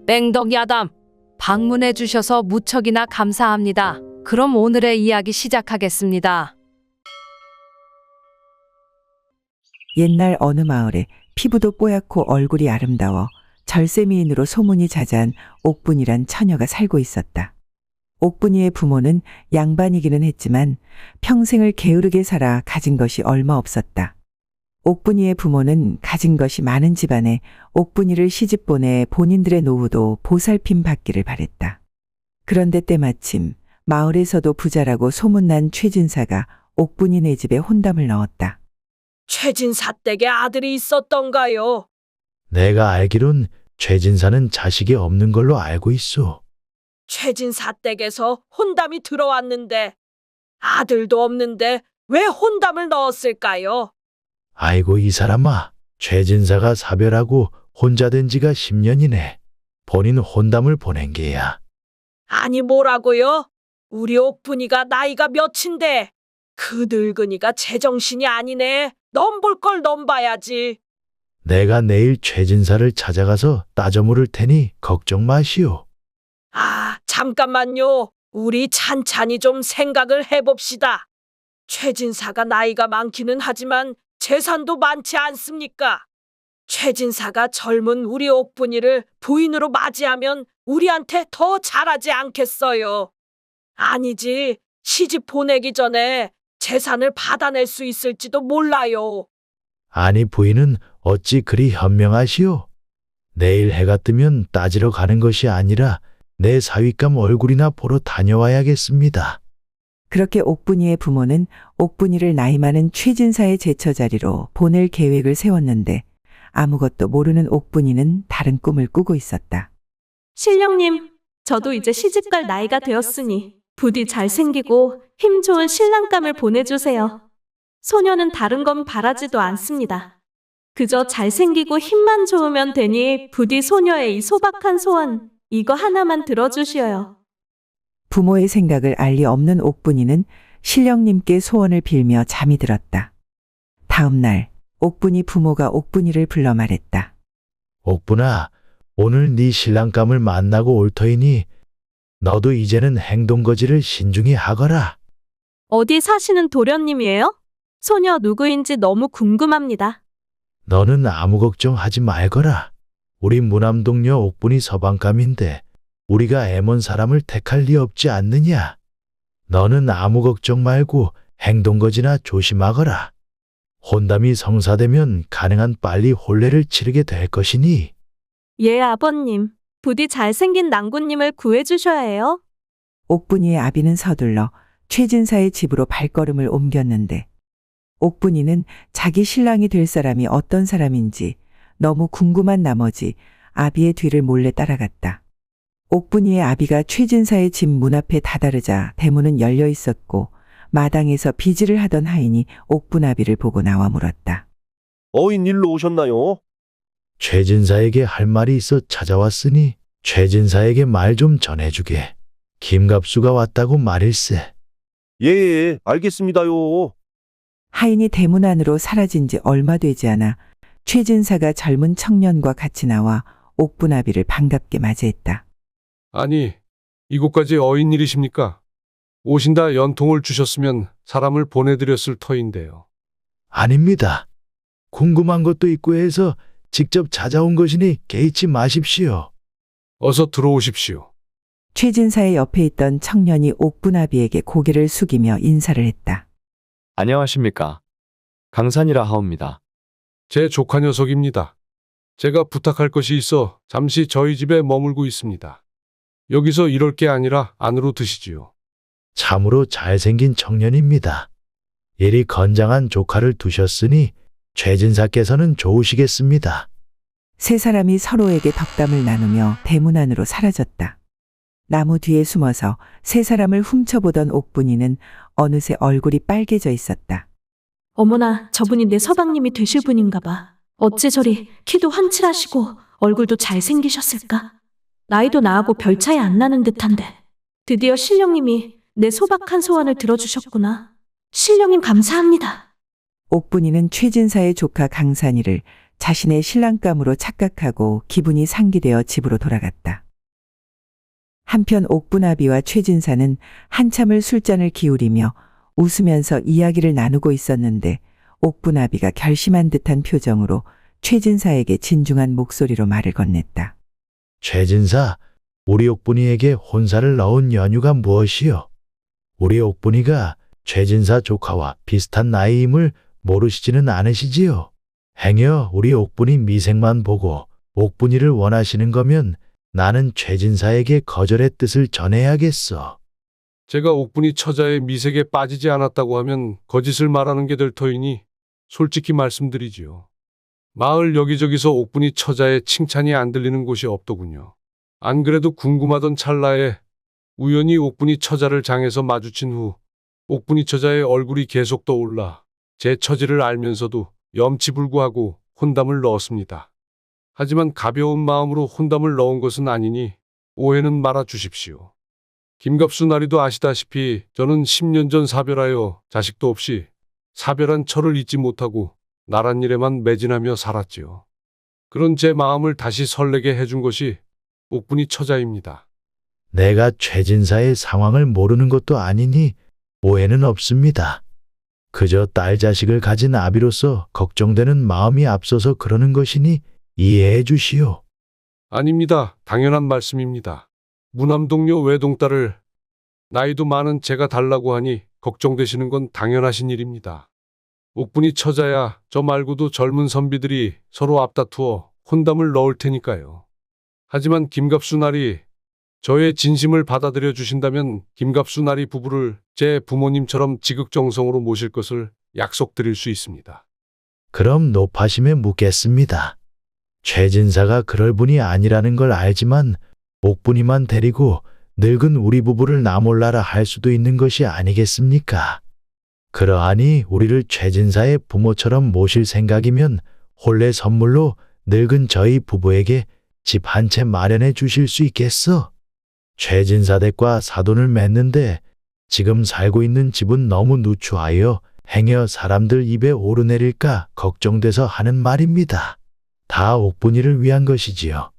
뺑덕야담, 방문해 주셔서 무척이나 감사합니다. 그럼 오늘의 이야기 시작하겠습니다. 옛날 어느 마을에 피부도 뽀얗고 얼굴이 아름다워 절세미인으로 소문이 자자한 옥분이란 처녀가 살고 있었다. 옥분이의 부모는 양반이기는 했지만 평생을 게으르게 살아 가진 것이 얼마 없었다. 옥분이의 부모는 가진 것이 많은 집안에 옥분이를 시집 보내 본인들의 노후도 보살핌 받기를 바랬다. 그런데 때마침 마을에서도 부자라고 소문난 최진사가 옥분이네 집에 혼담을 넣었다. 최진사 댁에 아들이 있었던가요? 내가 알기론 최진사는 자식이 없는 걸로 알고 있어. 최진사 댁에서 혼담이 들어왔는데 아들도 없는데 왜 혼담을 넣었을까요? 아이고 이 사람아, 최진사가 사별하고 혼자 된 지가 10년이네. 본인 혼담을 보낸 게야. 아니 뭐라고요? 우리 옥분이가 나이가 몇인데 그 늙은이가 제정신이 아니네. 넘볼 걸 넘봐야지. 내가 내일 최진사를 찾아가서 따져 물을 테니 걱정 마시오. 아, 잠깐만요. 우리 찬찬히 좀 생각을 해봅시다. 최진사가 나이가 많기는 하지만 재산도 많지 않습니까? 최진사가 젊은 우리 옥분이를 부인으로 맞이하면 우리한테 더 잘하지 않겠어요? 아니지, 시집 보내기 전에 재산을 받아낼 수 있을지도 몰라요. 아니 부인은 어찌 그리 현명하시오? 내일 해가 뜨면 따지러 가는 것이 아니라 내 사윗감 얼굴이나 보러 다녀와야겠습니다. 그렇게 옥분이의 부모는 옥분이를 나이 많은 최진사의 제처 자리로 보낼 계획을 세웠는데 아무것도 모르는 옥분이는 다른 꿈을 꾸고 있었다. 신령님, 저도 이제 시집갈 나이가 되었으니 부디 잘생기고 힘 좋은 신랑감을 보내주세요. 소녀는 다른 건 바라지도 않습니다. 그저 잘생기고 힘만 좋으면 되니 부디 소녀의 이 소박한 소원, 이거 하나만 들어주시어요. 부모의 생각을 알리 없는 옥분이는 신령님께 소원을 빌며 잠이 들었다. 다음 날 옥분이 부모가 옥분이를 불러 말했다. 옥분아, 오늘 네 신랑감을 만나고 올 터이니 너도 이제는 행동거지를 신중히 하거라. 어디 사시는 도련님이에요? 소녀 누구인지 너무 궁금합니다. 너는 아무 걱정하지 말거라. 우리 무남동녀 옥분이 서방감인데 우리가 애먼 사람을 택할 리 없지 않느냐. 너는 아무 걱정 말고 행동거지나 조심하거라. 혼담이 성사되면 가능한 빨리 혼례를 치르게 될 것이니. 예, 아버님. 부디 잘생긴 낭군님을 구해주셔야 해요. 옥분이의 아비는 서둘러 최진사의 집으로 발걸음을 옮겼는데 옥분이는 자기 신랑이 될 사람이 어떤 사람인지 너무 궁금한 나머지 아비의 뒤를 몰래 따라갔다. 옥분이의 아비가 최진사의 집 문 앞에 다다르자 대문은 열려 있었고 마당에서 비질을 하던 하인이 옥분아비를 보고 나와 물었다. 어인 일로 오셨나요? 최진사에게 할 말이 있어 찾아왔으니 최진사에게 말 좀 전해주게. 김갑수가 왔다고 말일세. 예, 알겠습니다요. 하인이 대문 안으로 사라진 지 얼마 되지 않아 최진사가 젊은 청년과 같이 나와 옥분아비를 반갑게 맞이했다. 아니, 이곳까지 어인 일이십니까? 오신다 연통을 주셨으면 사람을 보내드렸을 터인데요. 아닙니다. 궁금한 것도 있고 해서 직접 찾아온 것이니 개의치 마십시오. 어서 들어오십시오. 최진사의 옆에 있던 청년이 옥분아비에게 고개를 숙이며 인사를 했다. 안녕하십니까. 강산이라 하옵니다. 제 조카 녀석입니다. 제가 부탁할 것이 있어 잠시 저희 집에 머물고 있습니다. 여기서 이럴 게 아니라 안으로 드시지요. 참으로 잘생긴 청년입니다. 이리 건장한 조카를 두셨으니 최진사께서는 좋으시겠습니다. 세 사람이 서로에게 덕담을 나누며 대문 안으로 사라졌다. 나무 뒤에 숨어서 세 사람을 훔쳐보던 옥분이는 어느새 얼굴이 빨개져 있었다. 어머나, 저분이 내 서방님이 되실 분인가 봐. 어째 저리 키도 환칠하시고 얼굴도 잘생기셨을까? 나이도 나하고 별 차이 안 나는 듯한데. 드디어 신령님이 내 소박한 소원을 들어주셨구나. 신령님 감사합니다. 옥분이는 최진사의 조카 강산이를 자신의 신랑감으로 착각하고 기분이 상기되어 집으로 돌아갔다. 한편 옥분아비와 최진사는 한참을 술잔을 기울이며 웃으면서 이야기를 나누고 있었는데 옥분아비가 결심한 듯한 표정으로 최진사에게 진중한 목소리로 말을 건넸다. 최진사, 우리 옥분이에게 혼사를 넣은 연유가 무엇이요? 우리 옥분이가 최진사 조카와 비슷한 나이임을 모르시지는 않으시지요? 행여 우리 옥분이 미색만 보고 옥분이를 원하시는 거면 나는 최진사에게 거절의 뜻을 전해야겠어. 제가 옥분이 처자의 미색에 빠지지 않았다고 하면 거짓을 말하는 게 될 터이니 솔직히 말씀드리지요. 마을 여기저기서 옥분이 처자의 칭찬이 안 들리는 곳이 없더군요. 안 그래도 궁금하던 찰나에 우연히 옥분이 처자를 장에서 마주친 후 옥분이 처자의 얼굴이 계속 떠올라 제 처지를 알면서도 염치불구하고 혼담을 넣었습니다. 하지만 가벼운 마음으로 혼담을 넣은 것은 아니니 오해는 말아 주십시오. 김갑수 나리도 아시다시피 저는 10년 전 사별하여 자식도 없이 사별한 처를 잊지 못하고 나란 일에만 매진하며 살았지요. 그런 제 마음을 다시 설레게 해준 것이 옥분이 처자입니다. 내가 최진사의 상황을 모르는 것도 아니니 오해는 없습니다. 그저 딸 자식을 가진 아비로서 걱정되는 마음이 앞서서 그러는 것이니 이해해 주시오. 아닙니다. 당연한 말씀입니다. 무남동료 외동딸을 나이도 많은 제가 달라고 하니 걱정되시는 건 당연하신 일입니다. 옥분이 처자야 저 말고도 젊은 선비들이 서로 앞다투어 혼담을 넣을 테니까요. 하지만 김갑수 나리, 저의 진심을 받아들여 주신다면 김갑수 나리 부부를 제 부모님처럼 지극정성으로 모실 것을 약속드릴 수 있습니다. 그럼 노파심에 묻겠습니다. 최진사가 그럴 분이 아니라는 걸 알지만 옥분이만 데리고 늙은 우리 부부를 나몰라라 할 수도 있는 것이 아니겠습니까? 그러하니 우리를 최진사의 부모처럼 모실 생각이면 혼례 선물로 늙은 저희 부부에게 집 한 채 마련해 주실 수 있겠어? 최진사 댁과 사돈을 맺는데 지금 살고 있는 집은 너무 누추하여 행여 사람들 입에 오르내릴까 걱정돼서 하는 말입니다. 다 옥분이를 위한 것이지요.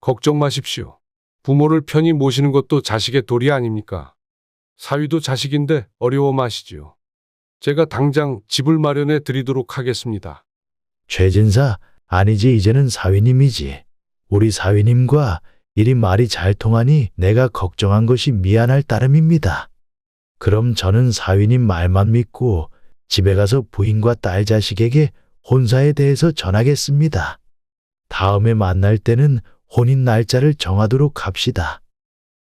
걱정 마십시오. 부모를 편히 모시는 것도 자식의 도리 아닙니까? 사위도 자식인데 어려워 마시지요. 제가 당장 집을 마련해 드리도록 하겠습니다. 최진사, 아니지 이제는 사위님이지. 우리 사위님과 이리 말이 잘 통하니 내가 걱정한 것이 미안할 따름입니다. 그럼 저는 사위님 말만 믿고 집에 가서 부인과 딸 자식에게 혼사에 대해서 전하겠습니다. 다음에 만날 때는 혼인 날짜를 정하도록 합시다.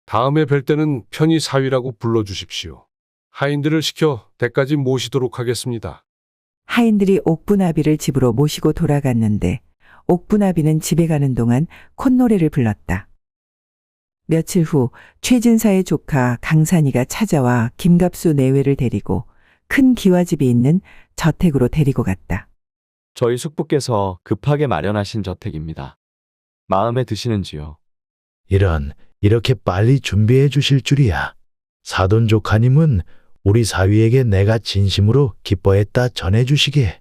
다음에 뵐 때는 편히 사위라고 불러주십시오. 하인들을 시켜 댁까지 모시도록 하겠습니다. 하인들이 옥분아비를 집으로 모시고 돌아갔는데 옥분아비는 집에 가는 동안 콧노래를 불렀다. 며칠 후 최진사의 조카 강산이가 찾아와 김갑수 내외를 데리고 큰 기와집이 있는 저택으로 데리고 갔다. 저희 숙부께서 급하게 마련하신 저택입니다. 마음에 드시는지요? 이렇게 빨리 준비해 주실 줄이야. 사돈 조카님은 우리 사위에게 내가 진심으로 기뻐했다 전해 주시게.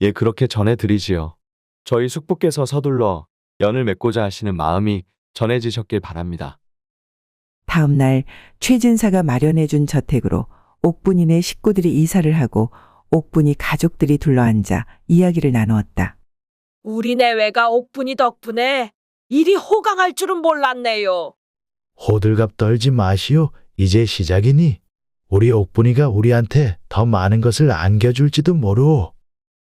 예, 그렇게 전해드리지요. 저희 숙부께서 서둘러 연을 맺고자 하시는 마음이 전해지셨길 바랍니다. 다음 날 최진사가 마련해준 저택으로 옥분이네 식구들이 이사를 하고 옥분이 가족들이 둘러앉아 이야기를 나누었다. 우리 내외가 옥분이 덕분에 일이 호강할 줄은 몰랐네요. 호들갑 떨지 마시오. 이제 시작이니 우리 옥분이가 우리한테 더 많은 것을 안겨줄지도 모르오.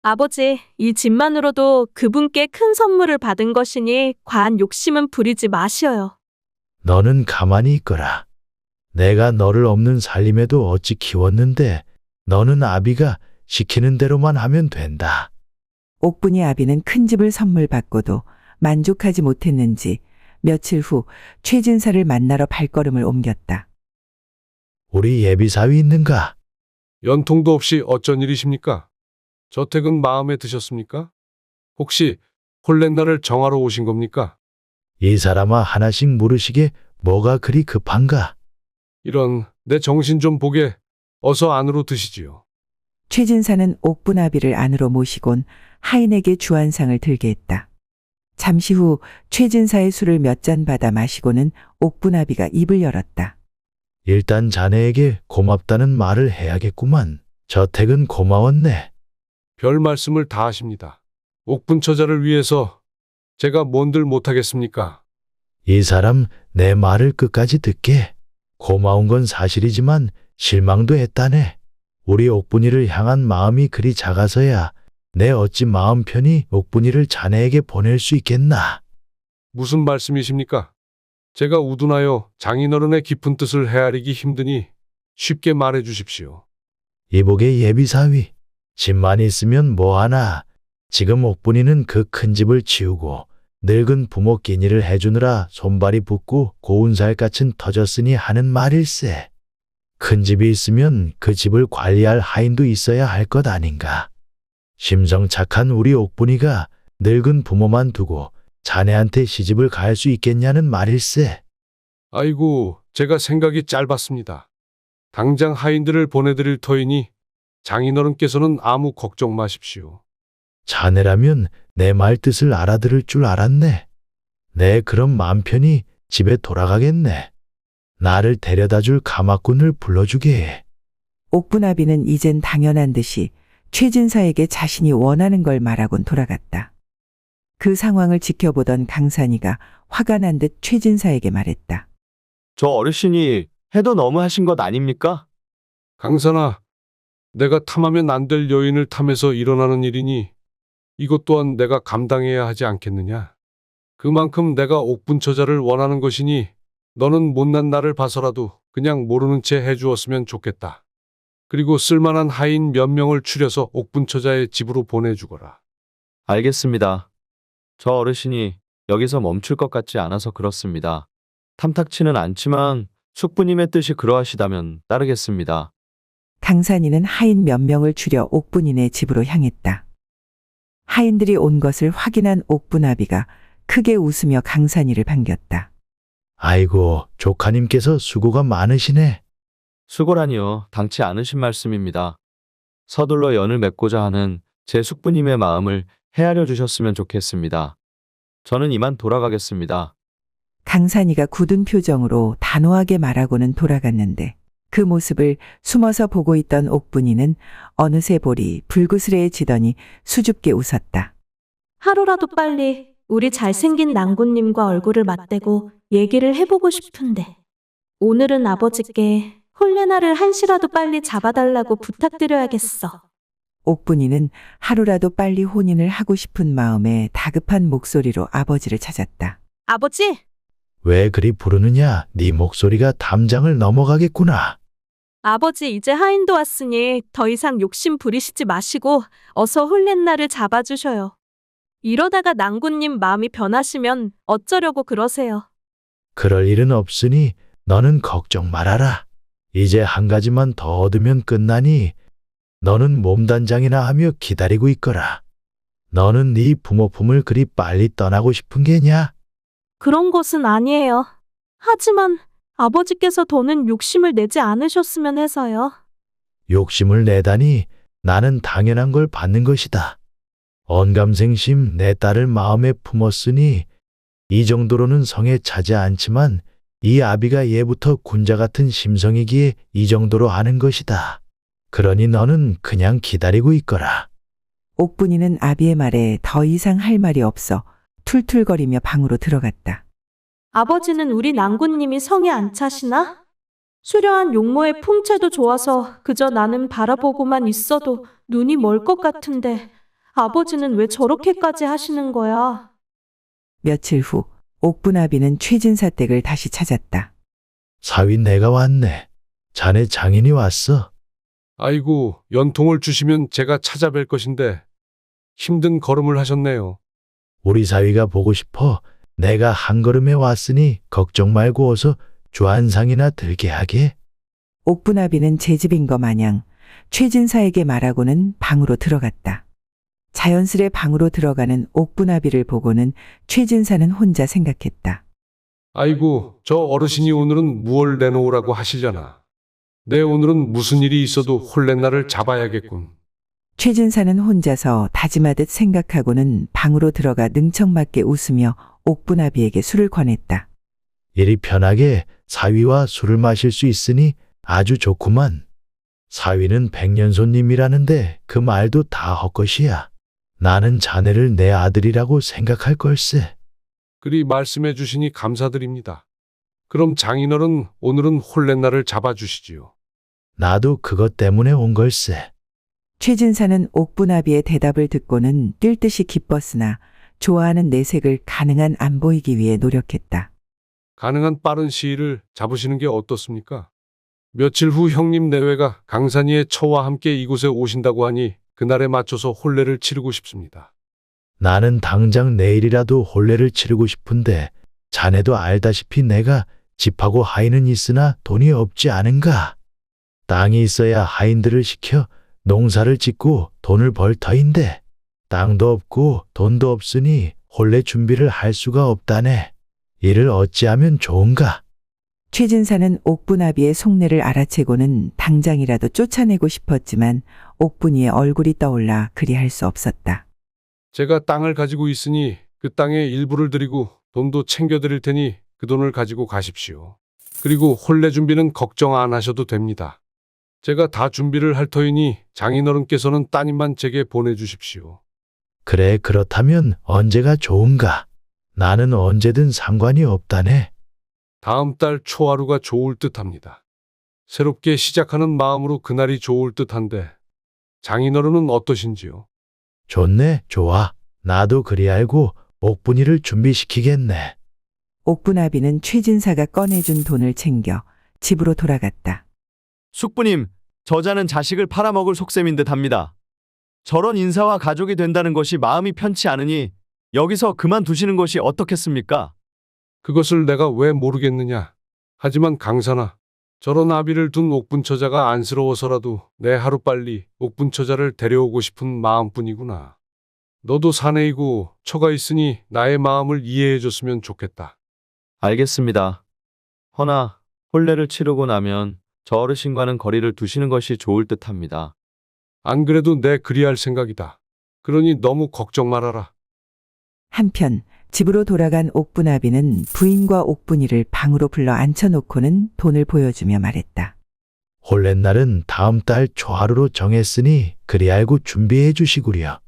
아버지, 이 집만으로도 그분께 큰 선물을 받은 것이니 과한 욕심은 부리지 마시어요. 너는 가만히 있거라. 내가 너를 없는 살림에도 어찌 키웠는데 너는 아비가 시키는 대로만 하면 된다. 옥분이 아비는 큰 집을 선물 받고도 만족하지 못했는지 며칠 후 최진사를 만나러 발걸음을 옮겼다. 우리 예비사위 있는가? 연통도 없이 어쩐 일이십니까? 저택은 마음에 드셨습니까? 혹시 홀렌날을 정하러 오신 겁니까? 이 사람아 하나씩 물으시게 뭐가 그리 급한가? 이런, 내 정신 좀 보게. 어서 안으로 드시지요. 최진사는 옥분아비를 안으로 모시곤 하인에게 주안상을 들게 했다. 잠시 후 최진사의 술을 몇 잔 받아 마시고는 옥분아비가 입을 열었다. 일단 자네에게 고맙다는 말을 해야겠구만. 저택은 고마웠네. 별 말씀을 다 하십니다. 옥분 처자를 위해서 제가 뭔들 못하겠습니까? 이 사람 내 말을 끝까지 듣게. 고마운 건 사실이지만 실망도 했다네. 우리 옥분이를 향한 마음이 그리 작아서야 내 어찌 마음 편히 옥분이를 자네에게 보낼 수 있겠나. 무슨 말씀이십니까? 제가 우둔하여 장인어른의 깊은 뜻을 헤아리기 힘드니 쉽게 말해 주십시오. 이복의 예비사위. 집만 있으면 뭐하나. 지금 옥분이는 그 큰 집을 치우고 늙은 부모 끼니를 해주느라 손발이 붓고 고운 살갗은 터졌으니 하는 말일세. 큰 집이 있으면 그 집을 관리할 하인도 있어야 할 것 아닌가. 심성 착한 우리 옥분이가 늙은 부모만 두고 자네한테 시집을 갈 수 있겠냐는 말일세. 아이고, 제가 생각이 짧았습니다. 당장 하인들을 보내드릴 터이니 장인어른께서는 아무 걱정 마십시오. 자네라면 내 말 뜻을 알아들을 줄 알았네. 내 그럼 맘 편히 집에 돌아가겠네. 나를 데려다 줄 가마꾼을 불러주게 해. 옥분아비는 이젠 당연한 듯이 최진사에게 자신이 원하는 걸 말하곤 돌아갔다. 그 상황을 지켜보던 강산이가 화가 난 듯 최진사에게 말했다. 저 어르신이 해도 너무 하신 것 아닙니까? 강산아, 내가 탐하면 안 될 여인을 탐해서 일어나는 일이니 이것 또한 내가 감당해야 하지 않겠느냐? 그만큼 내가 옥분 처자를 원하는 것이니 너는 못난 나를 봐서라도 그냥 모르는 채 해주었으면 좋겠다. 그리고 쓸만한 하인 몇 명을 추려서 옥분 처자의 집으로 보내주거라. 알겠습니다. 저 어르신이 여기서 멈출 것 같지 않아서 그렇습니다. 탐탁치는 않지만 숙부님의 뜻이 그러하시다면 따르겠습니다. 강산이는 하인 몇 명을 추려 옥분이네 집으로 향했다. 하인들이 온 것을 확인한 옥분아비가 크게 웃으며 강산이를 반겼다. 아이고, 조카님께서 수고가 많으시네. 수고라니요. 당치 않으신 말씀입니다. 서둘러 연을 맺고자 하는 제 숙부님의 마음을 헤아려 주셨으면 좋겠습니다. 저는 이만 돌아가겠습니다. 강산이가 굳은 표정으로 단호하게 말하고는 돌아갔는데 그 모습을 숨어서 보고 있던 옥분이는 어느새 볼이 불그스레해지더니 수줍게 웃었다. 하루라도 빨리 우리 잘생긴 낭군님과 얼굴을 맞대고 얘기를 해보고 싶은데 오늘은 아버지께 홀레나를 한시라도 빨리 잡아달라고 부탁드려야겠어. 옥분이는 하루라도 빨리 혼인을 하고 싶은 마음에 다급한 목소리로 아버지를 찾았다. 아버지! 왜 그리 부르느냐? 네 목소리가 담장을 넘어가겠구나. 아버지 이제 하인도 왔으니 더 이상 욕심 부리시지 마시고 어서 홀레나를 잡아주셔요. 이러다가 낭군님 마음이 변하시면 어쩌려고 그러세요. 그럴 일은 없으니 너는 걱정 말아라. 이제 한 가지만 더 얻으면 끝나니 너는 몸단장이나 하며 기다리고 있거라. 너는 네 부모 품을 그리 빨리 떠나고 싶은 게냐? 그런 것은 아니에요. 하지만 아버지께서 더는 욕심을 내지 않으셨으면 해서요. 욕심을 내다니 나는 당연한 걸 받는 것이다. 언감생심 내 딸을 마음에 품었으니 이 정도로는 성에 차지 않지만 이 아비가 예부터 군자 같은 심성이기에 이 정도로 하는 것이다. 그러니 너는 그냥 기다리고 있거라. 옥분이는 아비의 말에 더 이상 할 말이 없어 툴툴거리며 방으로 들어갔다. 아버지는 우리 낭군님이 성에 안 차시나? 수려한 용모의 풍채도 좋아서 그저 나는 바라보고만 있어도 눈이 멀 것 같은데 아버지는 왜 저렇게까지 하시는 거야? 며칠 후 옥분아비는 최진사 댁을 다시 찾았다. 사위 내가 왔네. 자네 장인이 왔어. 아이고, 연통을 주시면 제가 찾아뵐 것인데 힘든 걸음을 하셨네요. 우리 사위가 보고 싶어. 내가 한 걸음에 왔으니 걱정 말고 어서 주안상이나 들게 하게. 옥분아비는 제 집인 거 마냥 최진사에게 말하고는 방으로 들어갔다. 자연스레 방으로 들어가는 옥분아비를 보고는 최진사는 혼자 생각했다. 아이고, 저 어르신이 오늘은 무얼 내놓으라고 하시려나. 내 오늘은 무슨 일이 있어도 홀레나를 잡아야겠군. 최진사는 혼자서 다짐하듯 생각하고는 방으로 들어가 능청맞게 웃으며 옥분아비에게 술을 권했다. 이리 편하게 사위와 술을 마실 수 있으니 아주 좋구만. 사위는 백년손님이라는데 그 말도 다 헛것이야. 나는 자네를 내 아들이라고 생각할 걸세. 그리 말씀해 주시니 감사드립니다. 그럼 장인어른 오늘은 홀렛날을 잡아주시지요. 나도 그것 때문에 온 걸세. 최진사는 옥분아비의 대답을 듣고는 뛸 듯이 기뻤으나 좋아하는 내색을 가능한 안 보이기 위해 노력했다. 가능한 빠른 시일을 잡으시는 게 어떻습니까? 며칠 후 형님 내외가 강산이의 처와 함께 이곳에 오신다고 하니 그날에 맞춰서 혼례를 치르고 싶습니다. 나는 당장 내일이라도 혼례를 치르고 싶은데 자네도 알다시피 내가 집하고 하인은 있으나 돈이 없지 않은가. 땅이 있어야 하인들을 시켜 농사를 짓고 돈을 벌 터인데 땅도 없고 돈도 없으니 혼례 준비를 할 수가 없다네. 이를 어찌하면 좋은가? 최진사는 옥분아비의 속내를 알아채고는 당장이라도 쫓아내고 싶었지만 옥분이의 얼굴이 떠올라 그리할 수 없었다. 제가 땅을 가지고 있으니 그 땅의 일부를 드리고 돈도 챙겨드릴 테니 그 돈을 가지고 가십시오. 그리고 혼례 준비는 걱정 안 하셔도 됩니다. 제가 다 준비를 할 터이니 장인어른께서는 따님만 제게 보내주십시오. 그래, 그렇다면 언제가 좋은가? 나는 언제든 상관이 없다네. 다음 달 초하루가 좋을 듯합니다. 새롭게 시작하는 마음으로 그날이 좋을 듯한데 장인어른은 어떠신지요? 좋네, 좋아. 나도 그리 알고 옥분이를 준비시키겠네. 옥분아비는 최진사가 꺼내준 돈을 챙겨 집으로 돌아갔다. 숙부님, 저자는 자식을 팔아먹을 속셈인 듯합니다. 저런 인사와 가족이 된다는 것이 마음이 편치 않으니 여기서 그만두시는 것이 어떻겠습니까? 그것을 내가 왜 모르겠느냐. 하지만 강산아, 저런 아비를 둔 옥분처자가 안쓰러워서라도 내 하루빨리 옥분처자를 데려오고 싶은 마음뿐이구나. 너도 사내이고 처가 있으니 나의 마음을 이해해줬으면 좋겠다. 알겠습니다. 허나 혼례를 치르고 나면 저 어르신과는 거리를 두시는 것이 좋을 듯합니다. 안 그래도 내 그리할 생각이다. 그러니 너무 걱정 말아라. 한편 집으로 돌아간 옥분아비는 부인과 옥분이를 방으로 불러 앉혀놓고는 돈을 보여주며 말했다. 혼례날은 다음 달 초하루로 정했으니 그리 알고 준비해 주시구려.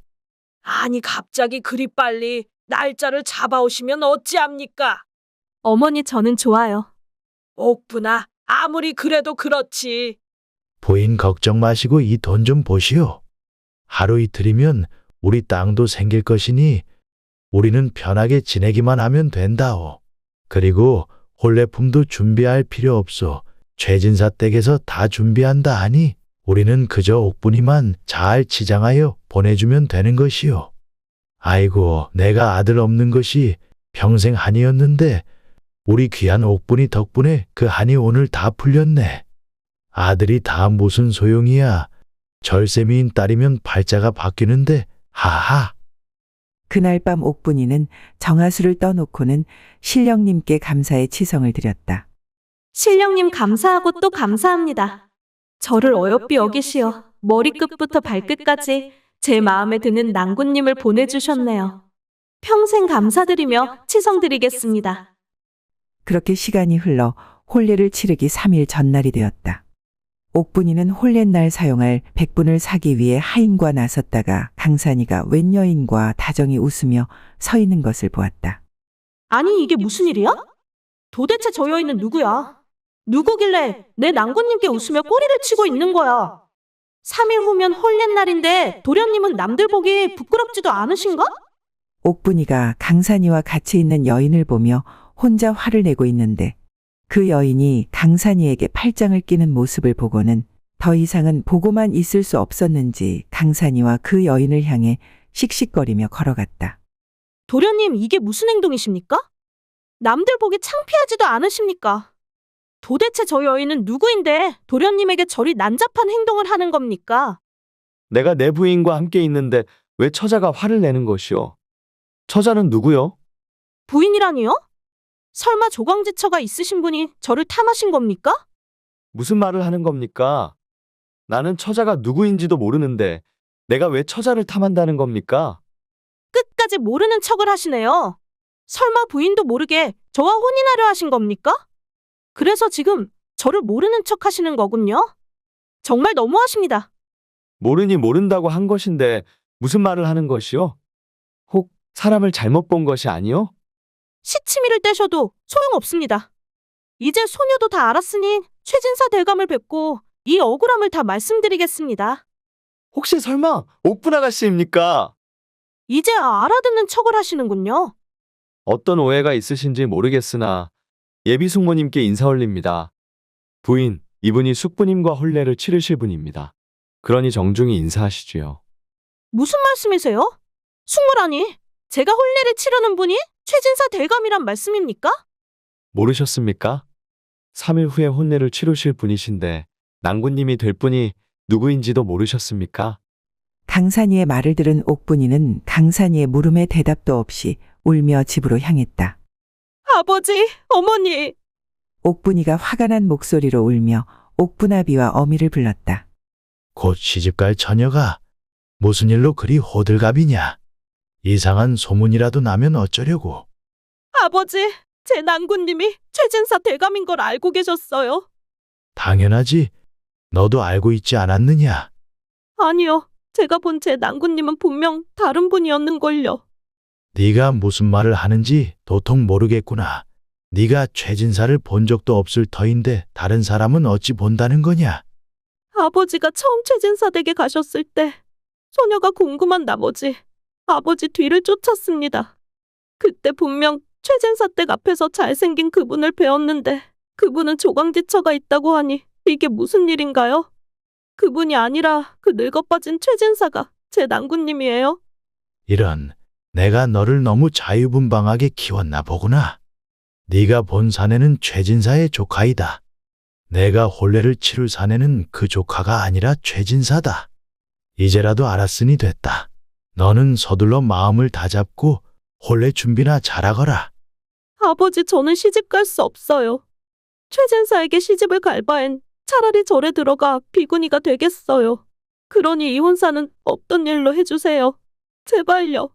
아니 갑자기 그리 빨리 날짜를 잡아오시면 어찌합니까? 어머니 저는 좋아요. 옥분아, 아무리 그래도 그렇지. 부인 걱정 마시고 이 돈 좀 보시오. 하루 이틀이면 우리 땅도 생길 것이니 우리는 편하게 지내기만 하면 된다오. 그리고 혼례품도 준비할 필요 없소. 최진사 댁에서 다 준비한다 하니 우리는 그저 옥분이만 잘 치장하여 보내주면 되는 것이오. 아이고, 내가 아들 없는 것이 평생 한이었는데 우리 귀한 옥분이 덕분에 그 한이 오늘 다 풀렸네. 아들이 다 무슨 소용이야. 절세미인 딸이면 팔자가 바뀌는데 하하. 그날 밤 옥분이는 정하수를 떠놓고는 신령님께 감사의 치성을 드렸다. 신령님 감사하고 또 감사합니다. 저를 어여삐 여기시어 머리끝부터 발끝까지 제 마음에 드는 낭군님을 보내주셨네요. 평생 감사드리며 치성드리겠습니다. 그렇게 시간이 흘러 혼례를 치르기 3일 전날이 되었다. 옥분이는 혼례날 사용할 백분을 사기 위해 하인과 나섰다가 강산이가 웬 여인과 다정히 웃으며 서 있는 것을 보았다. 아니 이게 무슨 일이야? 도대체 저 여인은 누구야? 누구길래 내 낭군님께 웃으며 꼬리를 치고 있는 거야? 3일 후면 혼례날인데 도련님은 남들 보기 부끄럽지도 않으신가? 옥분이가 강산이와 같이 있는 여인을 보며 혼자 화를 내고 있는데 그 여인이 강산이에게 팔짱을 끼는 모습을 보고는 더 이상은 보고만 있을 수 없었는지 강산이와 그 여인을 향해 씩씩거리며 걸어갔다. 도련님 이게 무슨 행동이십니까? 남들 보기 창피하지도 않으십니까? 도대체 저 여인은 누구인데 도련님에게 저리 난잡한 행동을 하는 겁니까? 내가 내 부인과 함께 있는데 왜 처자가 화를 내는 것이오? 처자는 누구요? 부인이라니요? 설마 조광지처가 있으신 분이 저를 탐하신 겁니까? 무슨 말을 하는 겁니까? 나는 처자가 누구인지도 모르는데 내가 왜 처자를 탐한다는 겁니까? 끝까지 모르는 척을 하시네요. 설마 부인도 모르게 저와 혼인하려 하신 겁니까? 그래서 지금 저를 모르는 척 하시는 거군요. 정말 너무하십니다. 모르니 모른다고 한 것인데 무슨 말을 하는 것이요? 혹 사람을 잘못 본 것이 아니요? 시치미를 떼셔도 소용없습니다. 이제 소녀도 다 알았으니 최진사 대감을 뵙고 이 억울함을 다 말씀드리겠습니다. 혹시 설마 옥분 아가씨입니까? 이제 알아듣는 척을 하시는군요. 어떤 오해가 있으신지 모르겠으나 예비 숙모님께 인사 올립니다. 부인, 이분이 숙부님과 혼례를 치르실 분입니다. 그러니 정중히 인사하시지요. 무슨 말씀이세요? 숙모라니, 제가 혼례를 치르는 분이 최진사 대감이란 말씀입니까? 모르셨습니까? 3일 후에 혼례를 치르실 분이신데 낭군님이 될 분이 누구인지도 모르셨습니까? 강산이의 말을 들은 옥분이는 강산이의 물음에 대답도 없이 울며 집으로 향했다. 아버지, 어머니. 옥분이가 화가 난 목소리로 울며 옥분아비와 어미를 불렀다. 곧 시집갈 처녀가 무슨 일로 그리 호들갑이냐? 이상한 소문이라도 나면 어쩌려고? 아버지, 제 낭군님이 최진사 대감인 걸 알고 계셨어요. 당연하지. 너도 알고 있지 않았느냐? 아니요, 제가 본 제 낭군님은 분명 다른 분이었는걸요. 네가 무슨 말을 하는지 도통 모르겠구나. 네가 최진사를 본 적도 없을 터인데 다른 사람은 어찌 본다는 거냐? 아버지가 처음 최진사 댁에 가셨을 때 소녀가 궁금한 나머지 아버지 뒤를 쫓았습니다. 그때 분명 최진사 댁 앞에서 잘생긴 그분을 뵈었는데 그분은 조강지처가 있다고 하니 이게 무슨 일인가요? 그분이 아니라 그 늙어빠진 최진사가 제 낭군님이에요. 이런, 내가 너를 너무 자유분방하게 키웠나 보구나. 네가 본 사내는 최진사의 조카이다. 내가 혼례를 치룰 사내는 그 조카가 아니라 최진사다. 이제라도 알았으니 됐다. 너는 서둘러 마음을 다잡고 혼례 준비나 잘하거라. 아버지, 저는 시집 갈 수 없어요. 최진사에게 시집을 갈 바엔 차라리 절에 들어가 비구니가 되겠어요. 그러니 이 혼사는 없던 일로 해주세요. 제발요.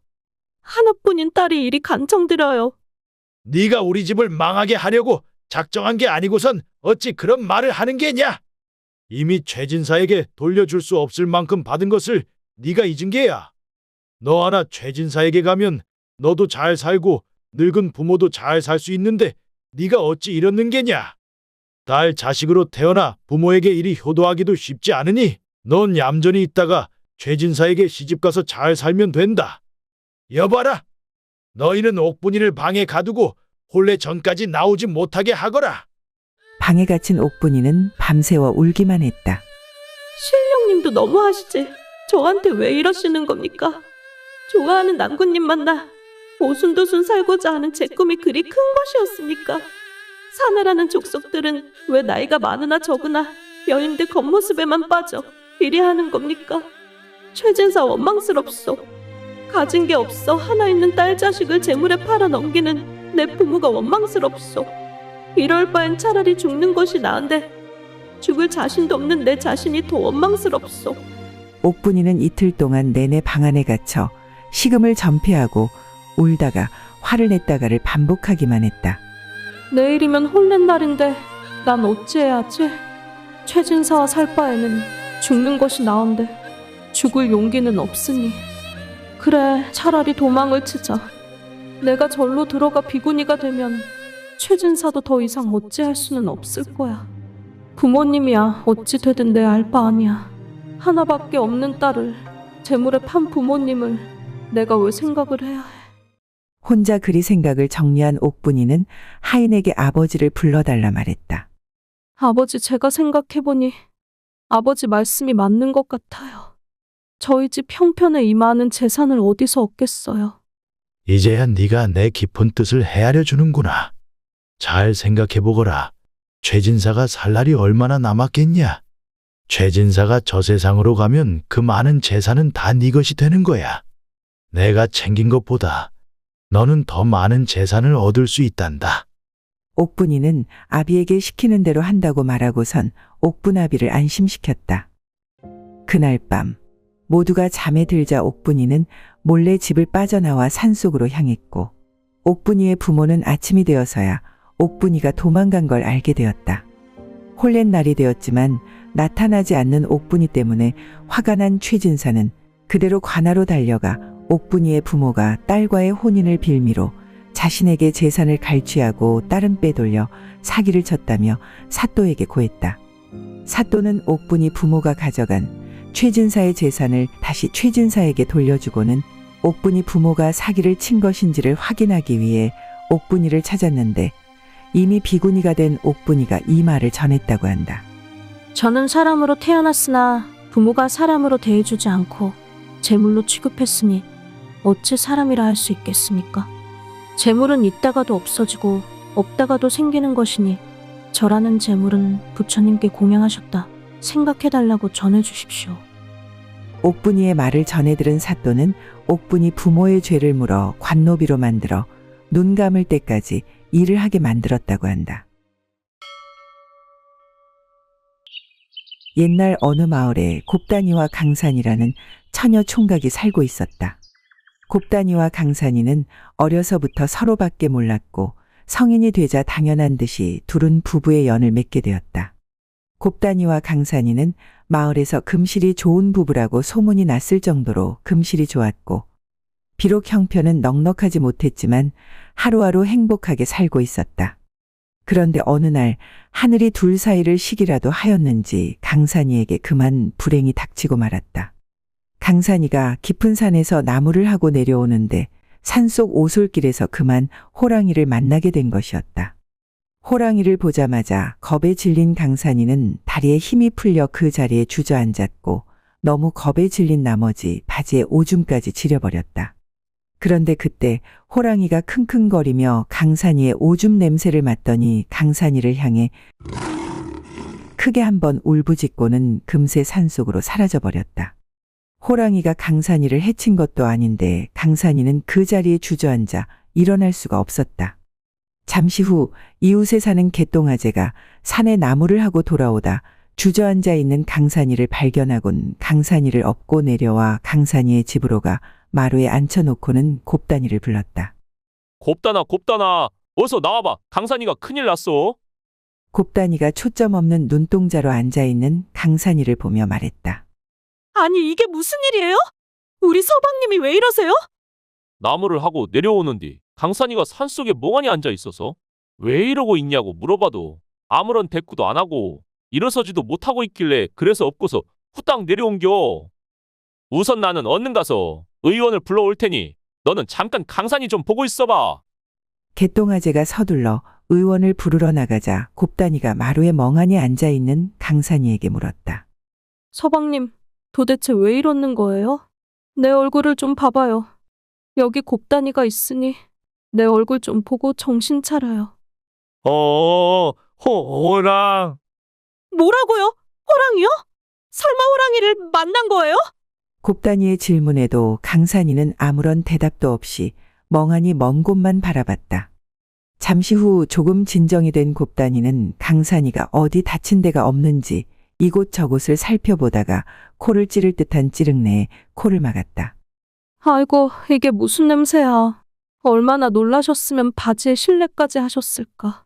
하나뿐인 딸이 이리 간청드려요. 네가 우리 집을 망하게 하려고 작정한 게 아니고선 어찌 그런 말을 하는 게냐? 이미 최진사에게 돌려줄 수 없을 만큼 받은 것을 네가 잊은 게야. 너 하나 최진사에게 가면 너도 잘 살고 늙은 부모도 잘 살 수 있는데 네가 어찌 이러는 게냐? 딸 자식으로 태어나 부모에게 이리 효도하기도 쉽지 않으니 넌 얌전히 있다가 최진사에게 시집가서 잘 살면 된다. 여봐라. 너희는 옥분이를 방에 가두고 혼례 전까지 나오지 못하게 하거라. 방에 갇힌 옥분이는 밤새워 울기만 했다. 신령님도 너무하시지. 저한테 왜 이러시는 겁니까? 좋아하는 낭군님 만나 오순도순 살고자 하는 제 꿈이 그리 큰 것이었습니까? 사내라는 족속들은 왜 나이가 많으나 적으나 여인들 겉모습에만 빠져 이리 하는 겁니까? 최진사 원망스럽소. 가진 게 없어 하나 있는 딸 자식을 재물에 팔아 넘기는 내 부모가 원망스럽소. 이럴 바엔 차라리 죽는 것이 나은데 죽을 자신도 없는 내 자신이 더 원망스럽소. 옥분이는 이틀 동안 내내 방 안에 갇혀 식음을 전폐하고 울다가 화를 냈다가를 반복하기만 했다. 내일이면 혼례 날인데 난 어찌해야지? 최진사와 살 바에는 죽는 것이 나은데 죽을 용기는 없으니. 그래, 차라리 도망을 치자. 내가 절로 들어가 비구니가 되면 최진사도 더 이상 어찌할 수는 없을 거야. 부모님이야 어찌 되든 내 알 바 아니야. 하나밖에 없는 딸을 재물에 판 부모님을 내가 왜 생각을 해야 해. 혼자 그리 생각을 정리한 옥분이는 하인에게 아버지를 불러달라 말했다. 아버지, 제가 생각해보니 아버지 말씀이 맞는 것 같아요. 저희 집 형편에 이 많은 재산을 어디서 얻겠어요. 이제야 네가 내 깊은 뜻을 헤아려 주는구나. 잘 생각해보거라. 최진사가 살 날이 얼마나 남았겠냐? 최진사가 저 세상으로 가면 그 많은 재산은 다 네 것이 되는 거야. 내가 챙긴 것보다 너는 더 많은 재산을 얻을 수 있단다. 옥분이는 아비에게 시키는 대로 한다고 말하고선 옥분아비를 안심시켰다. 그날 밤 모두가 잠에 들자 옥분이는 몰래 집을 빠져나와 산속으로 향했고 옥분이의 부모는 아침이 되어서야 옥분이가 도망간 걸 알게 되었다. 홀린 날이 되었지만 나타나지 않는 옥분이 때문에 화가 난 최진사는 그대로 관하로 달려가 옥분이의 부모가 딸과의 혼인을 빌미로 자신에게 재산을 갈취하고 딸은 빼돌려 사기를 쳤다며 사또에게 고했다. 사또는 옥분이 부모가 가져간 최진사의 재산을 다시 최진사에게 돌려주고는 옥분이 부모가 사기를 친 것인지를 확인하기 위해 옥분이를 찾았는데 이미 비구니가 된 옥분이가 이 말을 전했다고 한다. 저는 사람으로 태어났으나 부모가 사람으로 대해주지 않고 재물로 취급했으니 어찌 사람이라 할 수 있겠습니까? 재물은 있다가도 없어지고 없다가도 생기는 것이니 저라는 재물은 부처님께 공양하셨다 생각해달라고 전해주십시오. 옥분이의 말을 전해들은 사또는 옥분이 부모의 죄를 물어 관노비로 만들어 눈 감을 때까지 일을 하게 만들었다고 한다. 옛날 어느 마을에 곱단이와 강산이라는 처녀 총각이 살고 있었다. 곱단이와 강산이는 어려서부터 서로밖에 몰랐고 성인이 되자 당연한 듯이 둘은 부부의 연을 맺게 되었다. 곱단이와 강산이는 마을에서 금실이 좋은 부부라고 소문이 났을 정도로 금실이 좋았고 비록 형편은 넉넉하지 못했지만 하루하루 행복하게 살고 있었다. 그런데 어느 날 하늘이 둘 사이를 시기라도 하였는지 강산이에게 그만 불행이 닥치고 말았다. 강산이가 깊은 산에서 나무를 하고 내려오는데 산속 오솔길에서 그만 호랑이를 만나게 된 것이었다. 호랑이를 보자마자 겁에 질린 강산이는 다리에 힘이 풀려 그 자리에 주저앉았고 너무 겁에 질린 나머지 바지에 오줌까지 지려버렸다. 그런데 그때 호랑이가 킁킁거리며 강산이의 오줌 냄새를 맡더니 강산이를 향해 크게 한번 울부짖고는 금세 산속으로 사라져버렸다. 호랑이가 강산이를 해친 것도 아닌데 강산이는 그 자리에 주저앉아 일어날 수가 없었다. 잠시 후 이웃에 사는 개똥아재가 산에 나무를 하고 돌아오다 주저앉아 있는 강산이를 발견하곤 강산이를 업고 내려와 강산이의 집으로 가 마루에 앉혀놓고는 곱단이를 불렀다. 곱단아, 곱단아, 어서 나와봐. 강산이가 큰일 났어. 곱단이가 초점 없는 눈동자로 앉아있는 강산이를 보며 말했다. 아니 이게 무슨 일이에요? 우리 서방님이 왜 이러세요? 나무를 하고 내려오는디 강산이가 산속에 멍하니 앉아 있어서 왜 이러고 있냐고 물어봐도 아무런 대꾸도 안 하고 일어서지도 못하고 있길래 그래서 업고서 후딱 내려온겨. 우선 나는 얼른 가서 의원을 불러올 테니 너는 잠깐 강산이 좀 보고 있어봐. 개똥아재가 서둘러 의원을 부르러 나가자 곱단이가 마루에 멍하니 앉아있는 강산이에게 물었다. 서방님, 도대체 왜 이러는 거예요? 내 얼굴을 좀 봐봐요. 여기 곱단이가 있으니 내 얼굴 좀 보고 정신 차려요. 호랑. 뭐라고요? 호랑이요? 설마 호랑이를 만난 거예요? 곱단이의 질문에도 강산이는 아무런 대답도 없이 멍하니 먼 곳만 바라봤다. 잠시 후 조금 진정이 된 곱단이는 강산이가 어디 다친 데가 없는지 이곳저곳을 살펴보다가 코를 찌를 듯한 찌릉내에 코를 막았다. 아이고, 이게 무슨 냄새야. 얼마나 놀라셨으면 바지에 실례까지 하셨을까.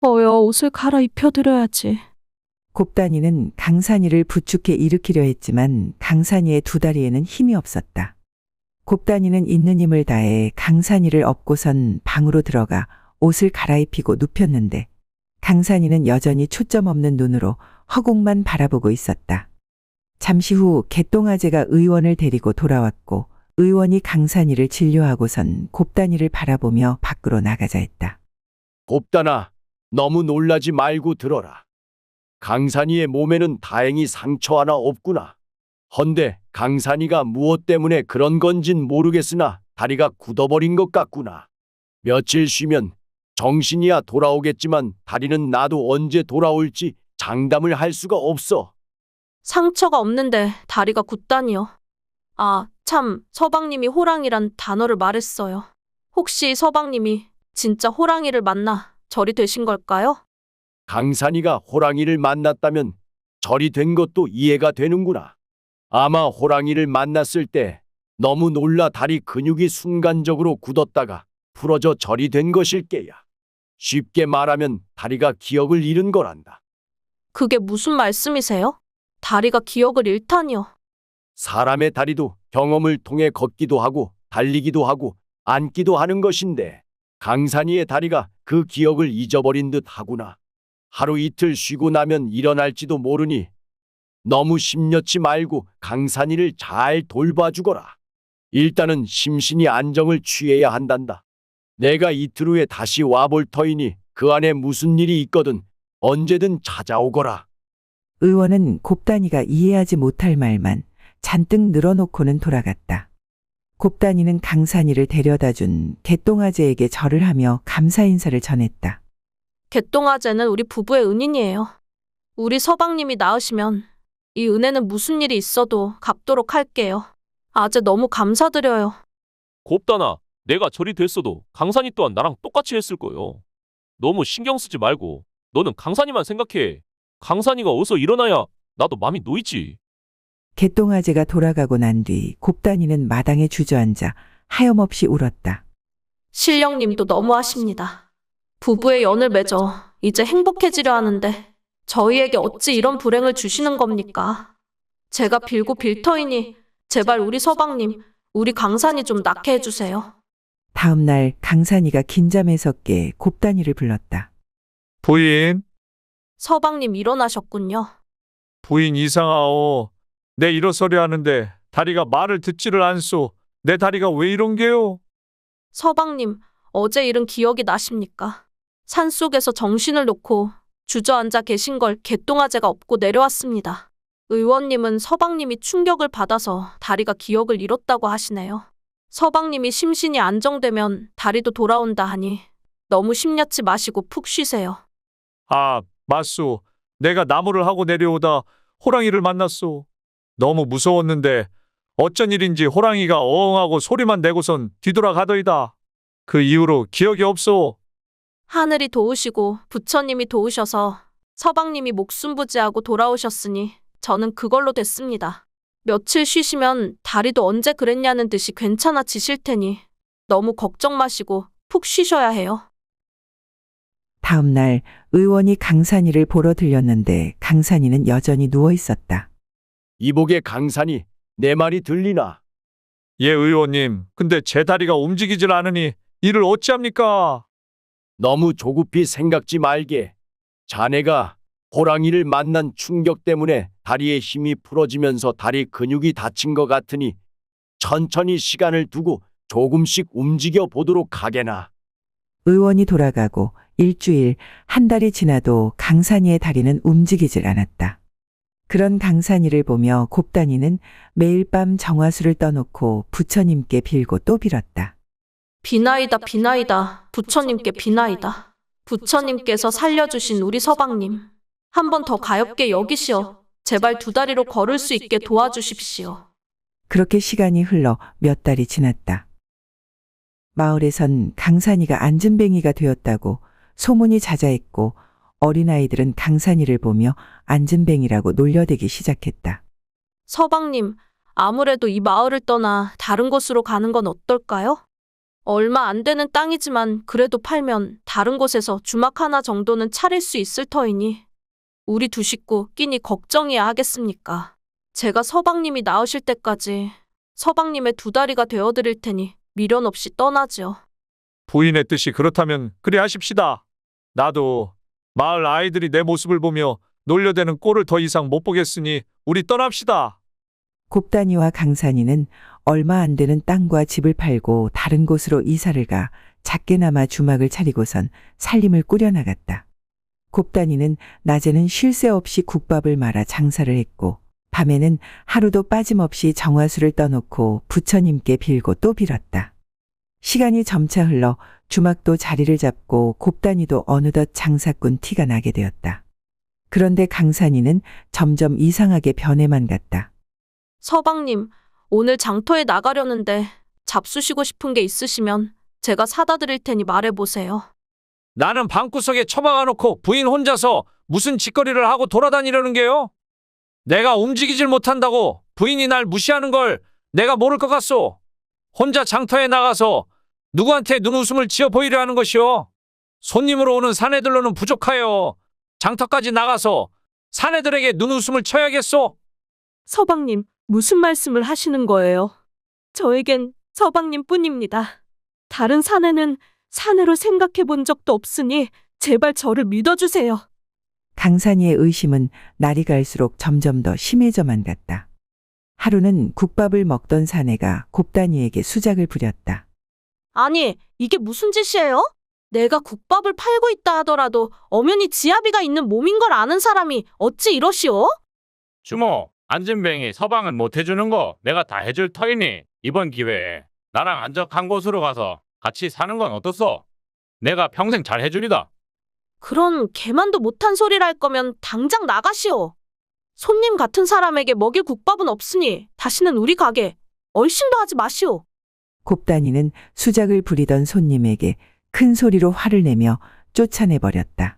어여 옷을 갈아입혀드려야지. 곱단이는 강산이를 부축해 일으키려 했지만 강산이의 두 다리에는 힘이 없었다. 곱단이는 있는 힘을 다해 강산이를 업고선 방으로 들어가 옷을 갈아입히고 눕혔는데 강산이는 여전히 초점 없는 눈으로 허공만 바라보고 있었다. 잠시 후 개똥아재가 의원을 데리고 돌아왔고 의원이 강산이를 진료하고선 곱단이를 바라보며 밖으로 나가자 했다. 곱단아, 너무 놀라지 말고 들어라. 강산이의 몸에는 다행히 상처 하나 없구나. 헌데 강산이가 무엇 때문에 그런 건진 모르겠으나 다리가 굳어버린 것 같구나. 며칠 쉬면 정신이야 돌아오겠지만 다리는 나도 언제 돌아올지 장담을 할 수가 없어. 상처가 없는데 다리가 굳다니요. 아, 참, 서방님이 호랑이란 단어를 말했어요. 혹시 서방님이 진짜 호랑이를 만나 절이 되신 걸까요? 강산이가 호랑이를 만났다면 절이 된 것도 이해가 되는구나. 아마 호랑이를 만났을 때 너무 놀라 다리 근육이 순간적으로 굳었다가 부러져 절이 된 것일게야. 쉽게 말하면 다리가 기억을 잃은 거란다. 그게 무슨 말씀이세요? 다리가 기억을 잃다니요. 사람의 다리도 경험을 통해 걷기도 하고 달리기도 하고 앉기도 하는 것인데 강산이의 다리가 그 기억을 잊어버린 듯 하구나. 하루 이틀 쉬고 나면 일어날지도 모르니 너무 심려치 말고 강산이를 잘 돌봐주거라. 일단은 심신이 안정을 취해야 한단다. 내가 이틀 후에 다시 와볼 터이니 그 안에 무슨 일이 있거든 언제든 찾아오거라. 의원은 곱단이가 이해하지 못할 말만 잔뜩 늘어놓고는 돌아갔다. 곱단이는 강산이를 데려다준 개똥아재에게 절을 하며 감사 인사를 전했다. 개똥아재는 우리 부부의 은인이에요. 우리 서방님이 나으시면 이 은혜는 무슨 일이 있어도 갚도록 할게요. 아재 너무 감사드려요. 곱다나, 내가 절이 됐어도 강산이 또한 나랑 똑같이 했을 거요. 너무 신경 쓰지 말고 너는 강산이만 생각해. 강산이가 어서 일어나야 나도 마음이 놓이지. 개똥아재가 돌아가고 난 뒤 곱단이는 마당에 주저앉아 하염없이 울었다. 신령님도 너무하십니다. 부부의 연을 맺어 이제 행복해지려 하는데 저희에게 어찌 이런 불행을 주시는 겁니까? 제가 빌고 빌터이니 제발 우리 서방님, 우리 강산이 좀 낫게 해주세요. 다음 날 강산이가 긴잠에서 깨 곱단이를 불렀다. 부인, 서방님 일어나셨군요. 부인 이상하오. 내 일어서려 하는데 다리가 말을 듣지를 않소. 내 다리가 왜 이런 게요? 서방님, 어제 일은 기억이 나십니까? 산속에서 정신을 놓고 주저앉아 계신 걸 개똥아재가 업고 내려왔습니다. 의원님은 서방님이 충격을 받아서 다리가 기억을 잃었다고 하시네요. 서방님이 심신이 안정되면 다리도 돌아온다 하니 너무 심려치 마시고 푹 쉬세요. 아, 맞소. 내가 나무를 하고 내려오다 호랑이를 만났소. 너무 무서웠는데 어쩐 일인지 호랑이가 어엉하고 소리만 내고선 뒤돌아가더이다. 그 이후로 기억이 없소. 하늘이 도우시고 부처님이 도우셔서 서방님이 목숨 부지하고 돌아오셨으니 저는 그걸로 됐습니다. 며칠 쉬시면 다리도 언제 그랬냐는 듯이 괜찮아지실 테니 너무 걱정 마시고 푹 쉬셔야 해요. 다음 날 의원이 강산이를 보러 들렸는데 강산이는 여전히 누워 있었다. 이복의 강산이 내 말이 들리나? 예, 의원님. 근데 제 다리가 움직이질 않으니 이를 어찌합니까? 너무 조급히 생각지 말게. 자네가 호랑이를 만난 충격 때문에 다리의 힘이 풀어지면서 다리 근육이 다친 것 같으니 천천히 시간을 두고 조금씩 움직여 보도록 하게나. 의원이 돌아가고 일주일, 한 달이 지나도 강산이의 다리는 움직이질 않았다. 그런 강산이를 보며 곱단이는 매일 밤 정화수를 떠놓고 부처님께 빌고 또 빌었다. 비나이다 비나이다 부처님께 비나이다. 부처님께서 살려주신 우리 서방님 한 번 더 가엾게 여기시어 제발 두 다리로 걸을 수 있게 도와주십시오. 그렇게 시간이 흘러 몇 달이 지났다. 마을에선 강산이가 안진뱅이가 되었다고 소문이 자자했고 어린아이들은 강산이를 보며 안진뱅이라고 놀려대기 시작했다. 서방님, 아무래도 이 마을을 떠나 다른 곳으로 가는 건 어떨까요? 얼마 안 되는 땅이지만 그래도 팔면 다른 곳에서 주막 하나 정도는 차릴 수 있을 터이니 우리 두 식구 끼니 걱정이야 하겠습니까? 제가 서방님이 나으실 때까지 서방님의 두 다리가 되어드릴 테니 미련 없이 떠나지요. 부인의 뜻이 그렇다면 그리 하십시다. 나도 마을 아이들이 내 모습을 보며 놀려대는 꼴을 더 이상 못 보겠으니 우리 떠납시다. 곱단이와 강산이는 얼마 안 되는 땅과 집을 팔고 다른 곳으로 이사를 가 작게나마 주막을 차리고선 살림을 꾸려나갔다. 곱단이는 낮에는 쉴 새 없이 국밥을 말아 장사를 했고 밤에는 하루도 빠짐없이 정화수를 떠놓고 부처님께 빌고 또 빌었다. 시간이 점차 흘러 주막도 자리를 잡고 곱단이도 어느덧 장사꾼 티가 나게 되었다. 그런데 강산이는 점점 이상하게 변해만 갔다. 서방님, 오늘 장터에 나가려는데 잡수시고 싶은 게 있으시면 제가 사다 드릴 테니 말해보세요. 나는 방구석에 처박아 놓고 부인 혼자서 무슨 짓거리를 하고 돌아다니려는 게요? 내가 움직이질 못한다고 부인이 날 무시하는 걸 내가 모를 것 같소. 혼자 장터에 나가서 누구한테 눈웃음을 지어 보이려 하는 것이오. 손님으로 오는 사내들로는 부족하여 장터까지 나가서 사내들에게 눈웃음을 쳐야겠소. 서방님, 무슨 말씀을 하시는 거예요? 저에겐 서방님 뿐입니다. 다른 사내는 사내로 생각해 본 적도 없으니 제발 저를 믿어주세요. 강산이의 의심은 날이 갈수록 점점 더 심해져만 갔다. 하루는 국밥을 먹던 사내가 곱단이에게 수작을 부렸다. 아니, 이게 무슨 짓이에요? 내가 국밥을 팔고 있다 하더라도 엄연히 지아비가 있는 몸인 걸 아는 사람이 어찌 이러시오? 주모, 안진뱅이 서방은 못 해주는 거 내가 다 해줄 터이니 이번 기회에 나랑 안적한 곳으로 가서 같이 사는 건 어떻소? 내가 평생 잘 해주리다. 그런 개만도 못한 소리를 할 거면 당장 나가시오. 손님 같은 사람에게 먹일 국밥은 없으니 다시는 우리 가게 얼씬도 하지 마시오. 곱단이는 수작을 부리던 손님에게 큰 소리로 화를 내며 쫓아내버렸다.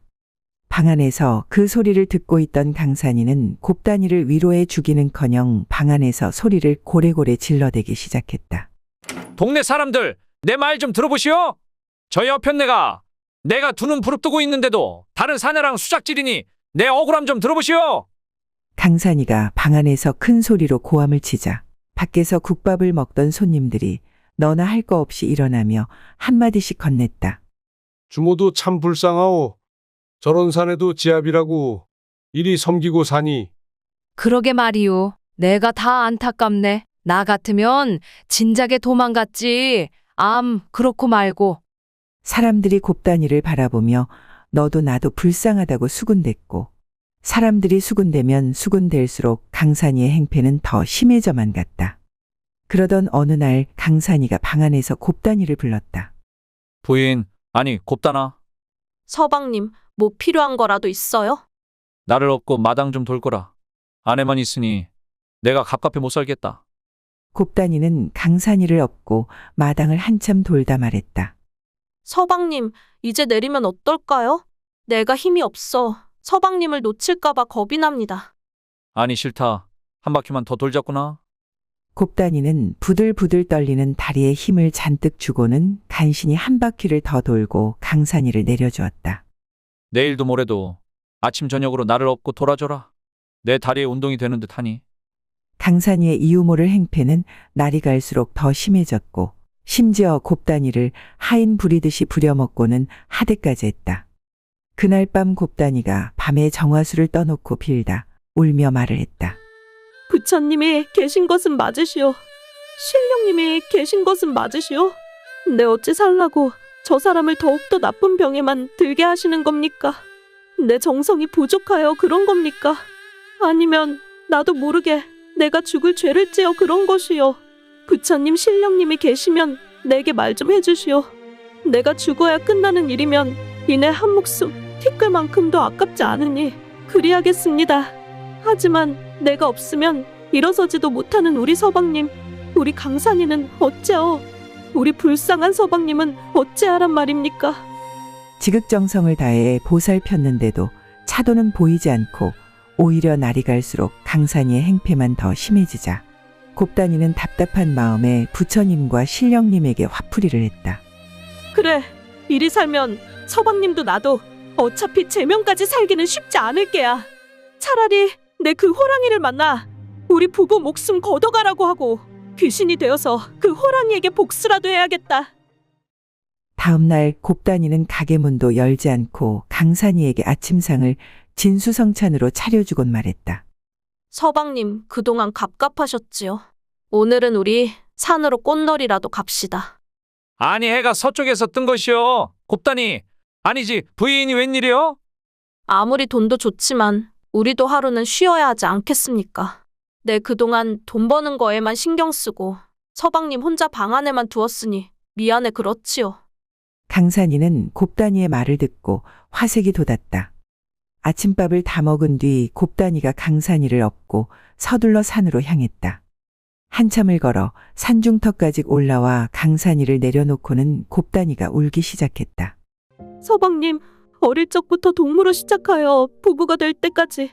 방 안에서 그 소리를 듣고 있던 강산이는 곱단이를 위로해 주기는커녕 방 안에서 소리를 고래고래 질러대기 시작했다. 동네 사람들, 내 말 좀 들어보시오. 저 여편네가 내가 두 눈 부릅뜨고 있는데도 다른 사내랑 수작질이니 내 억울함 좀 들어보시오. 강산이가 방 안에서 큰 소리로 고함을 치자 밖에서 국밥을 먹던 손님들이 너나 할 거 없이 일어나며 한마디씩 건넸다. 주모도 참 불쌍하오. 저런 사내도 지압이라고 이리 섬기고 사니. 그러게 말이오. 내가 다 안타깝네. 나 같으면 진작에 도망갔지. 그렇고 말고. 사람들이 곱단이를 바라보며 너도 나도 불쌍하다고 수군댔고 사람들이 수군대면 수군댈수록 강산이의 행패는 더 심해져만 갔다. 그러던 어느 날 강산이가 방 안에서 곱단이를 불렀다. 부인, 아니 곱단아. 서방님, 뭐 필요한 거라도 있어요? 나를 업고 마당 좀 돌거라. 아내만 있으니 내가 갑갑해 못 살겠다. 곱단이는 강산이를 업고 마당을 한참 돌다 말했다. 서방님, 이제 내리면 어떨까요? 내가 힘이 없어 서방님을 놓칠까봐 겁이 납니다. 아니 싫다. 한 바퀴만 더 돌자꾸나. 곱단이는 부들부들 떨리는 다리에 힘을 잔뜩 주고는 간신히 한 바퀴를 더 돌고 강산이를 내려주었다. 내일도 모레도 아침 저녁으로 나를 업고 돌아줘라. 내 다리에 운동이 되는 듯하니. 강산이의 이유모를 행패는 날이 갈수록 더 심해졌고 심지어 곱단이를 하인 부리듯이 부려먹고는 하대까지 했다. 그날 밤 곱단이가 밤에 정화수를 떠놓고 빌다 울며 말을 했다. 부처님이 계신 것은 맞으시오. 신령님이 계신 것은 맞으시오. 내 어찌 살라고 저 사람을 더욱더 나쁜 병에만 들게 하시는 겁니까? 내 정성이 부족하여 그런 겁니까? 아니면 나도 모르게 내가 죽을 죄를 지어 그런 것이요. 부처님, 신령님이 계시면 내게 말 좀 해주시오. 내가 죽어야 끝나는 일이면 이내 한 목숨 티끌만큼도 아깝지 않으니 그리하겠습니다. 하지만 내가 없으면 일어서지도 못하는 우리 서방님, 우리 강산이는 어째요? 우리 불쌍한 서방님은 어째하란 말입니까? 지극정성을 다해 보살폈는데도 차도는 보이지 않고 오히려 날이 갈수록 강산이의 행패만 더 심해지자 곱단이는 답답한 마음에 부처님과 신령님에게 화풀이를 했다. 그래, 이리 살면 서방님도 나도 어차피 제명까지 살기는 쉽지 않을 게야. 차라리 내 그 호랑이를 만나 우리 부부 목숨 걷어가라고 하고 귀신이 되어서 그 호랑이에게 복수라도 해야겠다. 다음 날 곱단이는 가게 문도 열지 않고 강산이에게 아침상을 진수성찬으로 차려주곤 말했다. 서방님, 그동안 갑갑하셨지요. 오늘은 우리 산으로 꽃놀이라도 갑시다. 아니 해가 서쪽에서 뜬 것이요. 곱단이 아니지 부인이 웬일이요? 아무리 돈도 좋지만 우리도 하루는 쉬어야 하지 않겠습니까? 내 그동안 돈 버는 거에만 신경 쓰고 서방님 혼자 방 안에만 두었으니 미안해 그렇지요. 강산이는 곱단이의 말을 듣고 화색이 돋았다. 아침밥을 다 먹은 뒤 곱단이가 강산이를 업고 서둘러 산으로 향했다. 한참을 걸어 산중턱까지 올라와 강산이를 내려놓고는 곱단이가 울기 시작했다. 서방님, 어릴 적부터 동무로 시작하여 부부가 될 때까지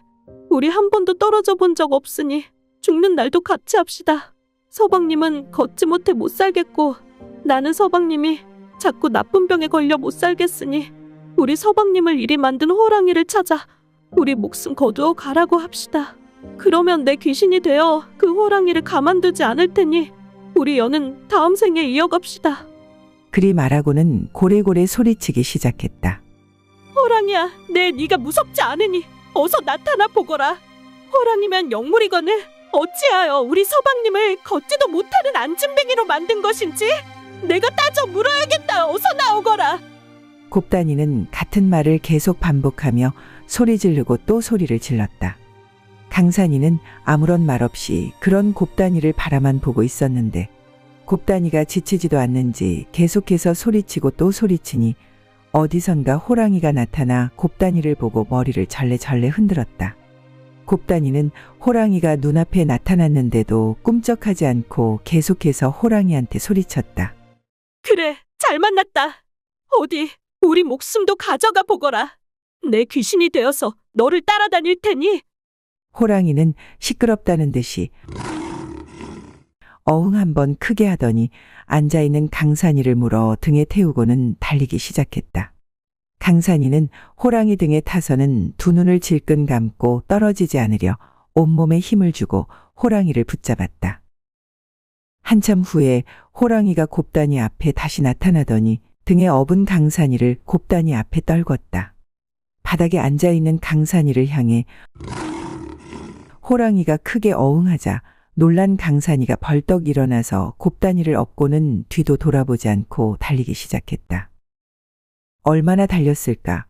우리 한 번도 떨어져 본 적 없으니 죽는 날도 같이 합시다. 서방님은 걷지 못해 못 살겠고 나는 서방님이 자꾸 나쁜 병에 걸려 못 살겠으니 우리 서방님을 이리 만든 호랑이를 찾아 우리 목숨 거두어 가라고 합시다. 그러면 내 귀신이 되어 그 호랑이를 가만두지 않을 테니 우리 연은 다음 생에 이어갑시다. 그리 말하고는 고래고래 소리치기 시작했다. 호랑이야, 네가 무섭지 않으니 어서 나타나 보거라. 호랑이면 영물이거늘 어찌하여 우리 서방님을 걷지도 못하는 안진뱅이로 만든 것인지 내가 따져 물어야겠다. 어서 나오거라. 곱단이는 같은 말을 계속 반복하며 소리 지르고 또 소리를 질렀다. 강산이는 아무런 말 없이 그런 곱단이를 바라만 보고 있었는데 곱단이가 지치지도 않는지 계속해서 소리치고 또 소리치니 어디선가 호랑이가 나타나 곱단이를 보고 머리를 절레절레 흔들었다. 곱단이는 호랑이가 눈앞에 나타났는데도 꿈쩍하지 않고 계속해서 호랑이한테 소리쳤다. 그래, 잘 만났다. 어디 우리 목숨도 가져가 보거라. 내 귀신이 되어서 너를 따라다닐 테니. 호랑이는 시끄럽다는 듯이 어흥 한번 크게 하더니 앉아있는 강산이를 물어 등에 태우고는 달리기 시작했다. 강산이는 호랑이 등에 타서는 두 눈을 질끈 감고 떨어지지 않으려 온몸에 힘을 주고 호랑이를 붙잡았다. 한참 후에 호랑이가 곱단이 앞에 다시 나타나더니 등에 업은 강산이를 곱단이 앞에 떨궜다. 바닥에 앉아있는 강산이를 향해 호랑이가 크게 어흥하자 놀란 강산이가 벌떡 일어나서 곱단이를 업고는 뒤도 돌아보지 않고 달리기 시작했다. 얼마나 달렸을까?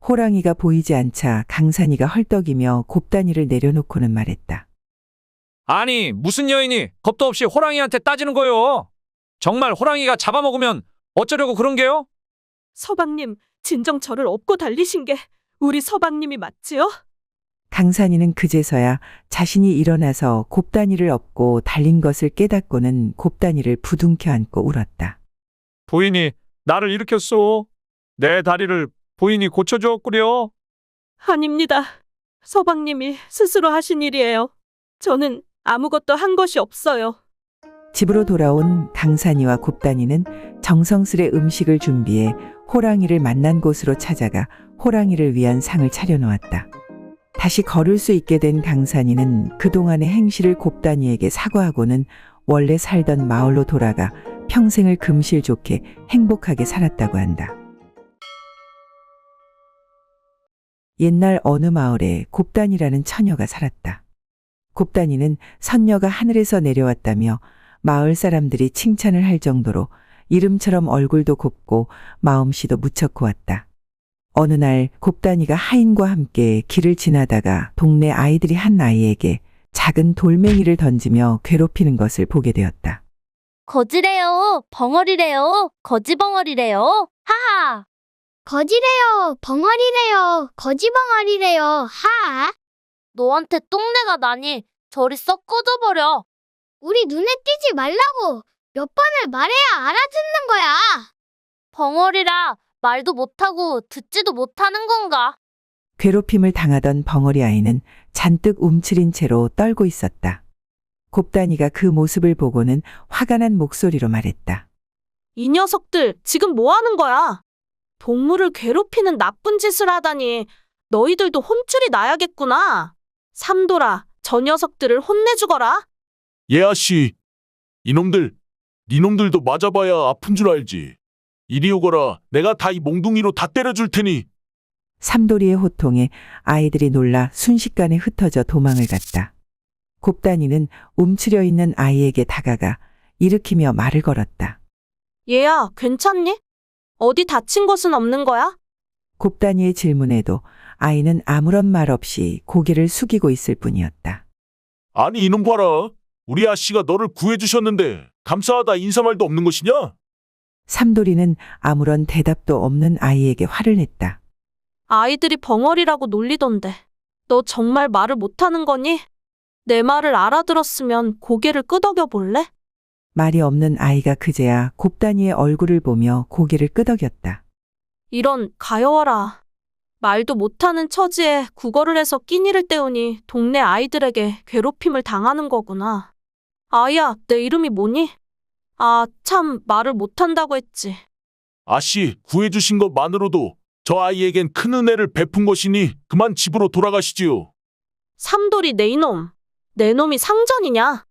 호랑이가 보이지 않자 강산이가 헐떡이며 곱단이를 내려놓고는 말했다. 아니, 무슨 여인이 겁도 없이 호랑이한테 따지는 거요? 정말 호랑이가 잡아먹으면 어쩌려고 그런 게요? 서방님, 진정 저를 업고 달리신 게 우리 서방님이 맞지요? 강산이는 그제서야 자신이 일어나서 곱단이를 업고 달린 것을 깨닫고는 곱단이를 부둥켜 안고 울었다. 부인이 나를 일으켰소. 내 다리를 부인이 고쳐주었구려. 아닙니다. 서방님이 스스로 하신 일이에요. 저는 아무것도 한 것이 없어요. 집으로 돌아온 강산이와 곱단이는 정성스레 음식을 준비해 호랑이를 만난 곳으로 찾아가 호랑이를 위한 상을 차려놓았다. 다시 걸을 수 있게 된 강산이는 그동안의 행실을 곱단이에게 사과하고는 원래 살던 마을로 돌아가 평생을 금실 좋게 행복하게 살았다고 한다. 옛날 어느 마을에 곱단이라는 처녀가 살았다. 곱단이는 선녀가 하늘에서 내려왔다며 마을 사람들이 칭찬을 할 정도로 이름처럼 얼굴도 곱고 마음씨도 무척 고왔다. 어느 날 곱단이가 하인과 함께 길을 지나다가 동네 아이들이 한 아이에게 작은 돌멩이를 던지며 괴롭히는 것을 보게 되었다. 거지래요. 벙어리래요. 거지벙어리래요. 하하. 거지래요. 벙어리래요. 거지벙어리래요. 하. 너한테 똥내가 나니 저리 썩 꺼져버려. 우리 눈에 띄지 말라고 몇 번을 말해야 알아듣는 거야. 벙어리라 말도 못하고 듣지도 못하는 건가? 괴롭힘을 당하던 벙어리 아이는 잔뜩 움츠린 채로 떨고 있었다. 곱단이가 그 모습을 보고는 화가 난 목소리로 말했다. 이 녀석들 지금 뭐 하는 거야? 동물을 괴롭히는 나쁜 짓을 하다니 너희들도 혼쭐이 나야겠구나. 삼돌아, 저 녀석들을 혼내주거라. 예 아씨, 니놈들도 맞아봐야 아픈 줄 알지. 이리 오거라. 내가 다 이 몽둥이로 다 때려줄 테니. 삼돌이의 호통에 아이들이 놀라 순식간에 흩어져 도망을 갔다. 곱단이는 움츠려 있는 아이에게 다가가 일으키며 말을 걸었다. 얘야, 괜찮니? 어디 다친 곳은 없는 거야? 곱단이의 질문에도 아이는 아무런 말 없이 고개를 숙이고 있을 뿐이었다. 아니 이놈 봐라. 우리 아씨가 너를 구해주셨는데 감사하다 인사말도 없는 것이냐? 삼돌이는 아무런 대답도 없는 아이에게 화를 냈다. 아이들이 벙어리라고 놀리던데 너 정말 말을 못하는 거니? 내 말을 알아들었으면 고개를 끄덕여 볼래? 말이 없는 아이가 그제야 곱단이의 얼굴을 보며 고개를 끄덕였다. 이런 가여워라. 말도 못하는 처지에 국어를 해서 끼니를 때우니 동네 아이들에게 괴롭힘을 당하는 거구나. 아이야, 내 이름이 뭐니? 아, 참, 말을 못한다고 했지. 아씨, 구해주신 것만으로도 저 아이에겐 큰 은혜를 베푼 것이니 그만 집으로 돌아가시지요. 삼돌이 내 이놈. 내 놈이 상전이냐?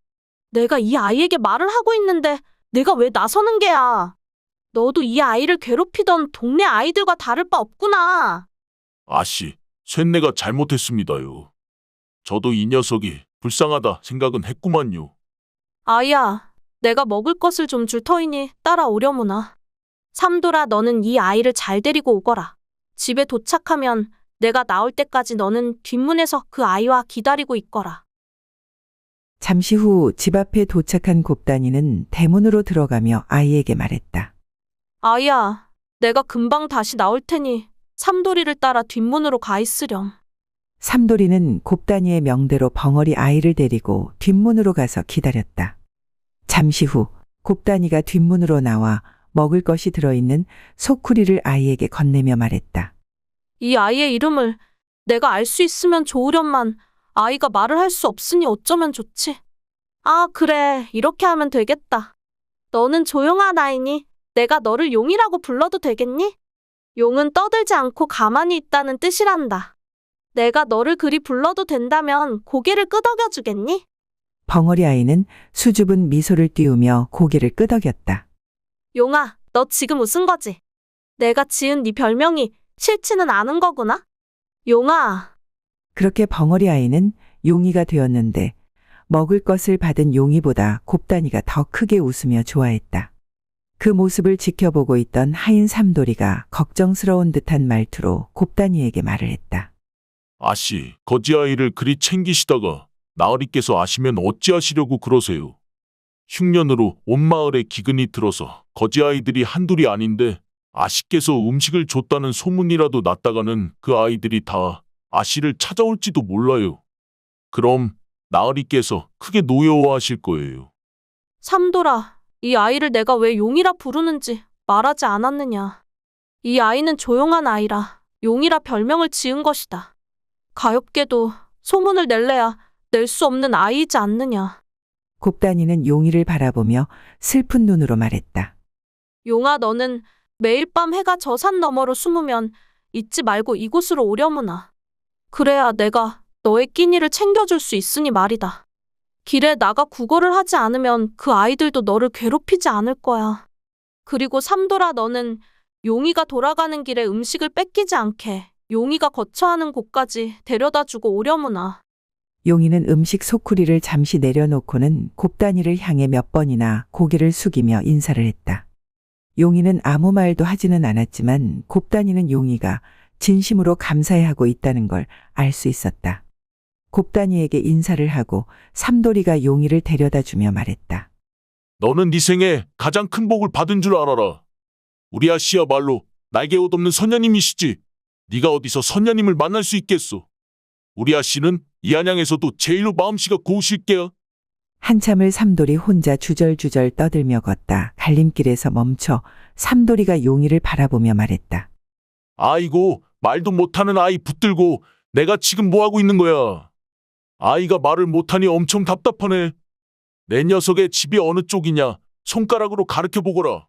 내가 이 아이에게 말을 하고 있는데 내가 왜 나서는 게야? 너도 이 아이를 괴롭히던 동네 아이들과 다를 바 없구나. 아씨, 쇳내가 잘못했습니다요. 저도 이 녀석이 불쌍하다 생각은 했구만요. 아이야, 내가 먹을 것을 좀 줄 터이니 따라오려무나. 삼돌아, 너는 이 아이를 잘 데리고 오거라. 집에 도착하면 내가 나올 때까지 너는 뒷문에서 그 아이와 기다리고 있거라. 잠시 후 집 앞에 도착한 곱단이는 대문으로 들어가며 아이에게 말했다. 아이야, 내가 금방 다시 나올 테니 삼돌이를 따라 뒷문으로 가 있으렴. 삼돌이는 곱단이의 명대로 벙어리 아이를 데리고 뒷문으로 가서 기다렸다. 잠시 후 곱단이가 뒷문으로 나와 먹을 것이 들어있는 소쿠리를 아이에게 건네며 말했다. 이 아이의 이름을 내가 알 수 있으면 좋으련만 아이가 말을 할 수 없으니 어쩌면 좋지. 아, 그래. 이렇게 하면 되겠다. 너는 조용한 아이니 내가 너를 용이라고 불러도 되겠니? 용은 떠들지 않고 가만히 있다는 뜻이란다. 내가 너를 그리 불러도 된다면 고개를 끄덕여 주겠니? 벙어리 아이는 수줍은 미소를 띄우며 고개를 끄덕였다. 용아, 너 지금 웃은 거지? 내가 지은 네 별명이 싫지는 않은 거구나? 용아. 그렇게 벙어리 아이는 용이가 되었는데 먹을 것을 받은 용이보다 곱단이가 더 크게 웃으며 좋아했다. 그 모습을 지켜보고 있던 하인 삼돌이가 걱정스러운 듯한 말투로 곱단이에게 말을 했다. 아씨, 거지 아이를 그리 챙기시다가 나으리께서 아시면 어찌하시려고 그러세요. 흉년으로 온 마을에 기근이 들어서 거지 아이들이 한둘이 아닌데 아씨께서 음식을 줬다는 소문이라도 났다가는 그 아이들이 다 아씨를 찾아올지도 몰라요. 그럼 나으리께서 크게 노여워하실 거예요. 삼돌아, 이 아이를 내가 왜 용이라 부르는지 말하지 않았느냐. 이 아이는 조용한 아이라 용이라 별명을 지은 것이다. 가엾게도 소문을 낼래야 낼 수 없는 아이이지 않느냐. 곱단이는 용이를 바라보며 슬픈 눈으로 말했다. 용아, 너는 매일 밤 해가 저 산 너머로 숨으면 잊지 말고 이곳으로 오려무나. 그래야 내가 너의 끼니를 챙겨줄 수 있으니 말이다. 길에 나가 구걸을 하지 않으면 그 아이들도 너를 괴롭히지 않을 거야. 그리고 삼돌아, 너는 용이가 돌아가는 길에 음식을 뺏기지 않게 용이가 거처하는 곳까지 데려다주고 오려무나. 용이는 음식 소쿠리를 잠시 내려놓고는 곱단이를 향해 몇 번이나 고개를 숙이며 인사를 했다. 용이는 아무 말도 하지는 않았지만 곱단이는 용이가 진심으로 감사해하고 있다는 걸 알 수 있었다. 곱단이에게 인사를 하고 삼돌이가 용이를 데려다 주며 말했다. 너는 네 생에 가장 큰 복을 받은 줄 알아라. 우리 아씨야말로 날개 옷 없는 선녀님이시지. 네가 어디서 선녀님을 만날 수 있겠소. 우리 아씨는 이 안양에서도 제일로 마음씨가 고우실게요. 한참을 삼돌이 혼자 주절주절 떠들며 걷다 갈림길에서 멈춰 삼돌이가 용이를 바라보며 말했다. 아이고, 말도 못하는 아이 붙들고 내가 지금 뭐하고 있는 거야. 아이가 말을 못하니 엄청 답답하네. 내 녀석의 집이 어느 쪽이냐 손가락으로 가르쳐 보거라.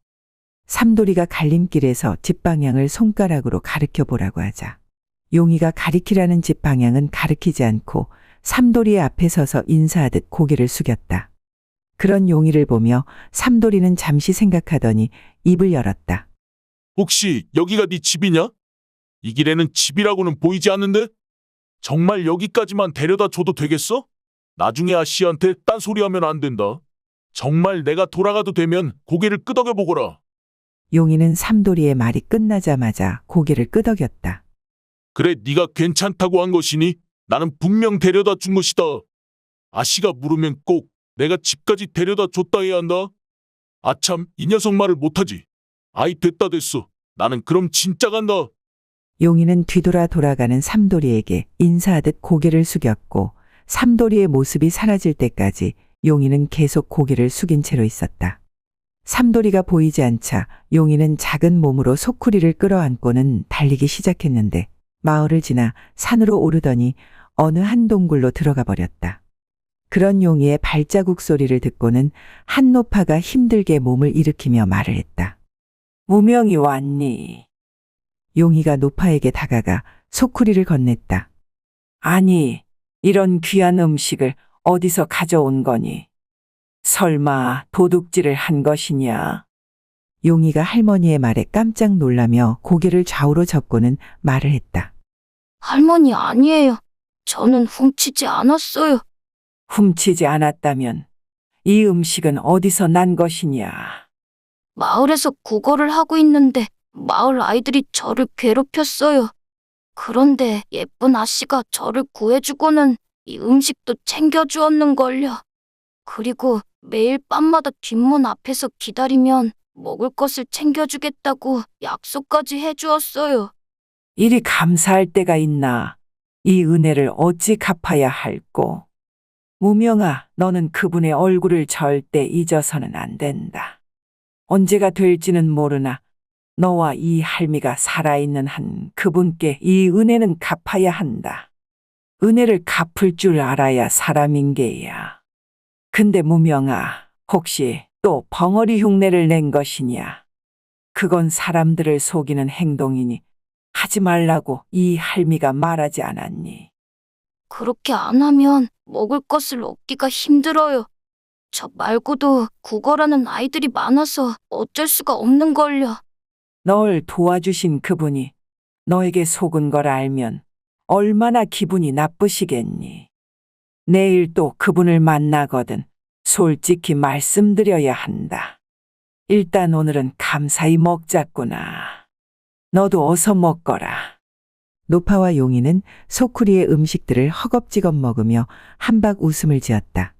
삼돌이가 갈림길에서 집 방향을 손가락으로 가르쳐 보라고 하자 용이가 가리키라는 집 방향은 가리키지 않고 삼돌이의 앞에 서서 인사하듯 고개를 숙였다. 그런 용이를 보며 삼돌이는 잠시 생각하더니 입을 열었다. 혹시 여기가 네 집이냐? 이 길에는 집이라고는 보이지 않는데? 정말 여기까지만 데려다 줘도 되겠어? 나중에 아씨한테 딴소리하면 안 된다. 정말 내가 돌아가도 되면 고개를 끄덕여 보거라. 용이는 삼돌이의 말이 끝나자마자 고개를 끄덕였다. 그래, 네가 괜찮다고 한 것이니 나는 분명 데려다 준 것이다. 아씨가 물으면 꼭 내가 집까지 데려다 줬다 해야 한다. 아참, 이 녀석 말을 못하지. 아이 됐다 됐어. 나는 그럼 진짜 간다. 용이는 뒤돌아 돌아가는 삼돌이에게 인사하듯 고개를 숙였고 삼돌이의 모습이 사라질 때까지 용이는 계속 고개를 숙인 채로 있었다. 삼돌이가 보이지 않자 용이는 작은 몸으로 소쿠리를 끌어안고는 달리기 시작했는데 마을을 지나 산으로 오르더니 어느 한 동굴로 들어가 버렸다. 그런 용이의 발자국 소리를 듣고는 한노파가 힘들게 몸을 일으키며 말을 했다. 무명이 왔니? 용이가 노파에게 다가가 소쿠리를 건넸다. 아니, 이런 귀한 음식을 어디서 가져온 거니? 설마 도둑질을 한 것이냐? 용이가 할머니의 말에 깜짝 놀라며 고개를 좌우로 젓고는 말을 했다. 할머니 아니에요. 저는 훔치지 않았어요. 훔치지 않았다면 이 음식은 어디서 난 것이냐? 마을에서 구걸을 하고 있는데 마을 아이들이 저를 괴롭혔어요. 그런데 예쁜 아씨가 저를 구해주고는 이 음식도 챙겨주었는걸요. 그리고 매일 밤마다 뒷문 앞에서 기다리면 먹을 것을 챙겨주겠다고 약속까지 해주었어요. 이리 감사할 때가 있나? 이 은혜를 어찌 갚아야 할꼬? 무명아, 너는 그분의 얼굴을 절대 잊어서는 안 된다. 언제가 될지는 모르나 너와 이 할미가 살아있는 한 그분께 이 은혜는 갚아야 한다. 은혜를 갚을 줄 알아야 사람인 게야. 근데 무명아, 혹시 또 벙어리 흉내를 낸 것이냐? 그건 사람들을 속이는 행동이니 하지 말라고 이 할미가 말하지 않았니? 그렇게 안 하면 먹을 것을 얻기가 힘들어요. 저 말고도 구걸하는 아이들이 많아서 어쩔 수가 없는걸요. 널 도와주신 그분이 너에게 속은 걸 알면 얼마나 기분이 나쁘시겠니? 내일 또 그분을 만나거든 솔직히 말씀드려야 한다. 일단 오늘은 감사히 먹자꾸나. 너도 어서 먹거라. 노파와 용이는 소쿠리의 음식들을 허겁지겁 먹으며 한박 웃음을 지었다.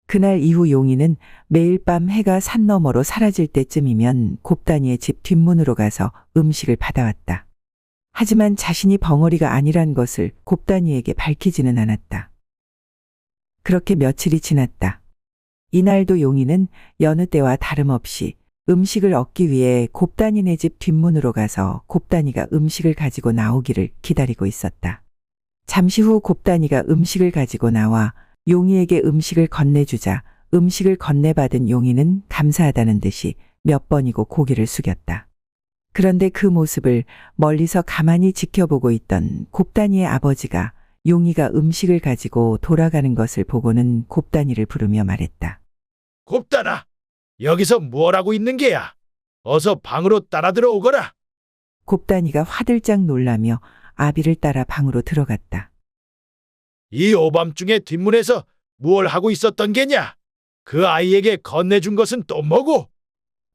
그날 이후 용이는 매일 밤 해가 산 너머로 사라질 때쯤이면 곱단이의 집 뒷문으로 가서 음식을 받아왔다. 하지만 자신이 벙어리가 아니란 것을 곱단이에게 밝히지는 않았다. 그렇게 며칠이 지났다. 이날도 용이는 여느 때와 다름없이 음식을 얻기 위해 곱단이네 집 뒷문으로 가서 곱단이가 음식을 가지고 나오기를 기다리고 있었다. 잠시 후 곱단이가 음식을 가지고 나와 용이에게 음식을 건네주자 음식을 건네받은 용이는 감사하다는 듯이 몇 번이고 고개를 숙였다. 그런데 그 모습을 멀리서 가만히 지켜보고 있던 곱단이의 아버지가 용이가 음식을 가지고 돌아가는 것을 보고는 곱단이를 부르며 말했다. 곱단아, 여기서 뭘 하고 있는 게야? 어서 방으로 따라 들어오거라. 곱단이가 화들짝 놀라며 아비를 따라 방으로 들어갔다. 이 오밤중에 뒷문에서 무얼 하고 있었던 게냐? 그 아이에게 건네준 것은 또 뭐고?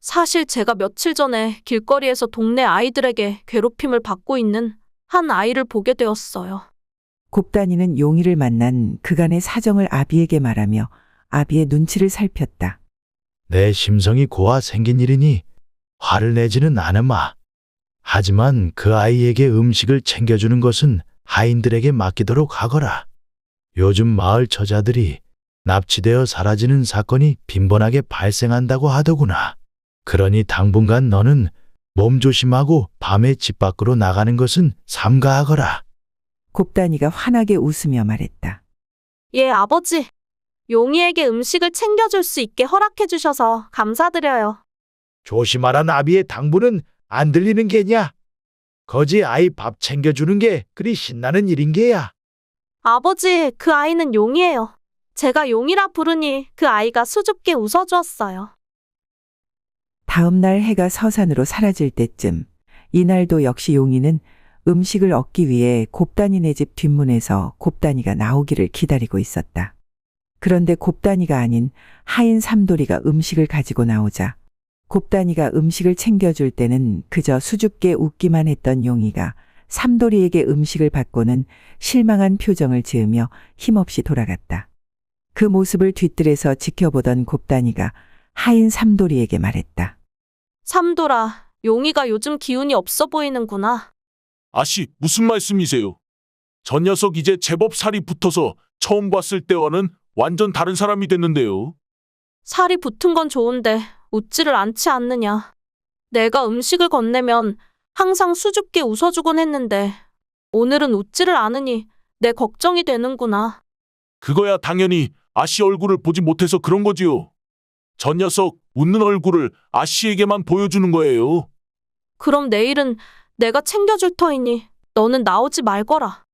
사실 제가 며칠 전에 길거리에서 동네 아이들에게 괴롭힘을 받고 있는 한 아이를 보게 되었어요. 곱단이는 용이를 만난 그간의 사정을 아비에게 말하며 아비의 눈치를 살폈다. 내 심성이 고와 생긴 일이니 화를 내지는 않으마. 하지만 그 아이에게 음식을 챙겨주는 것은 하인들에게 맡기도록 하거라. 요즘 마을 처자들이 납치되어 사라지는 사건이 빈번하게 발생한다고 하더구나. 그러니 당분간 너는 몸조심하고 밤에 집 밖으로 나가는 것은 삼가하거라. 곱단이가 환하게 웃으며 말했다. 예, 아버지. 용이에게 음식을 챙겨줄 수 있게 허락해 주셔서 감사드려요. 조심하라. 나비의 당부는 안 들리는 게냐? 거지 아이 밥 챙겨주는 게 그리 신나는 일인 게야. 아버지, 그 아이는 용이에요. 제가 용이라 부르니 그 아이가 수줍게 웃어주었어요. 다음 날 해가 서산으로 사라질 때쯤 이날도 역시 용이는 음식을 얻기 위해 곱단이네 집 뒷문에서 곱단이가 나오기를 기다리고 있었다. 그런데 곱단이가 아닌 하인 삼돌이가 음식을 가지고 나오자 곱단이가 음식을 챙겨줄 때는 그저 수줍게 웃기만 했던 용이가 삼돌이에게 음식을 받고는 실망한 표정을 지으며 힘없이 돌아갔다. 그 모습을 뒤뜰에서 지켜보던 곱단이가 하인 삼돌이에게 말했다. 삼돌아, 용이가 요즘 기운이 없어 보이는구나. 아씨, 무슨 말씀이세요? 저 녀석 이제 제법 살이 붙어서 처음 봤을 때와는 완전 다른 사람이 됐는데요. 살이 붙은 건 좋은데 웃지를 않지 않느냐. 내가 음식을 건네면 항상 수줍게 웃어주곤 했는데 오늘은 웃지를 않으니 내 걱정이 되는구나. 그거야 당연히 아씨 얼굴을 보지 못해서 그런 거지요. 전 녀석 웃는 얼굴을 아씨에게만 보여주는 거예요. 그럼 내일은 내가 챙겨줄 터이니 너는 나오지 말거라.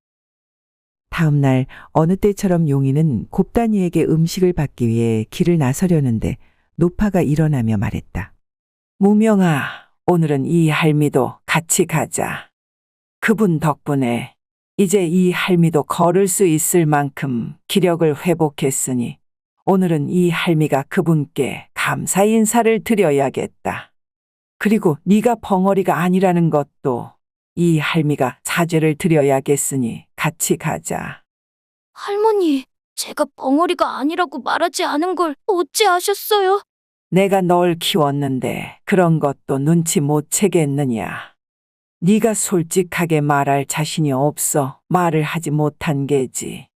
다음 날 어느 때처럼 용이는 곱단이에게 음식을 받기 위해 길을 나서려는데 노파가 일어나며 말했다. 무명아, 오늘은 이 할미도 같이 가자. 그분 덕분에 이제 이 할미도 걸을 수 있을 만큼 기력을 회복했으니 오늘은 이 할미가 그분께 감사 인사를 드려야겠다. 그리고 네가 벙어리가 아니라는 것도 이 할미가 사죄를 드려야겠으니 같이 가자. 할머니, 제가 벙어리가 아니라고 말하지 않은 걸 어찌 아셨어요? 내가 널 키웠는데 그런 것도 눈치 못 채겠느냐. 네가 솔직하게 말할 자신이 없어 말을 하지 못한 게지.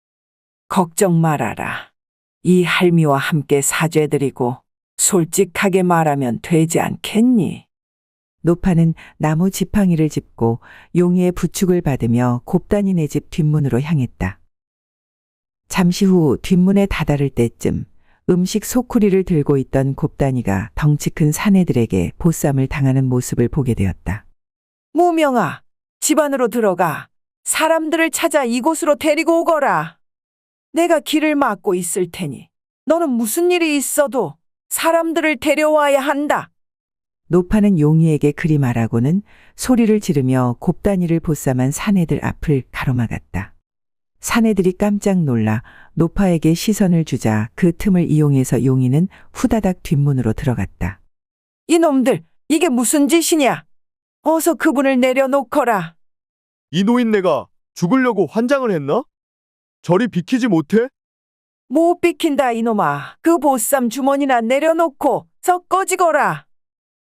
걱정 말아라. 이 할미와 함께 사죄드리고 솔직하게 말하면 되지 않겠니? 노파는 나무 지팡이를 짚고 용이의 부축을 받으며 곱단이네 집 뒷문으로 향했다. 잠시 후 뒷문에 다다를 때쯤 음식 소쿠리를 들고 있던 곱단이가 덩치 큰 사내들에게 보쌈을 당하는 모습을 보게 되었다. 무명아, 집 안으로 들어가 사람들을 찾아 이곳으로 데리고 오거라. 내가 길을 막고 있을 테니 너는 무슨 일이 있어도 사람들을 데려와야 한다. 노파는 용이에게 그리 말하고는 소리를 지르며 곱단이를 보쌈한 사내들 앞을 가로막았다. 사내들이 깜짝 놀라 노파에게 시선을 주자 그 틈을 이용해서 용이는 후다닥 뒷문으로 들어갔다. 이놈들, 이게 무슨 짓이냐? 어서 그분을 내려놓거라. 이 노인네가 죽으려고 환장을 했나? 저리 비키지 못해? 못 비킨다 이놈아. 그 보쌈 주머니나 내려놓고 썩 꺼지거라.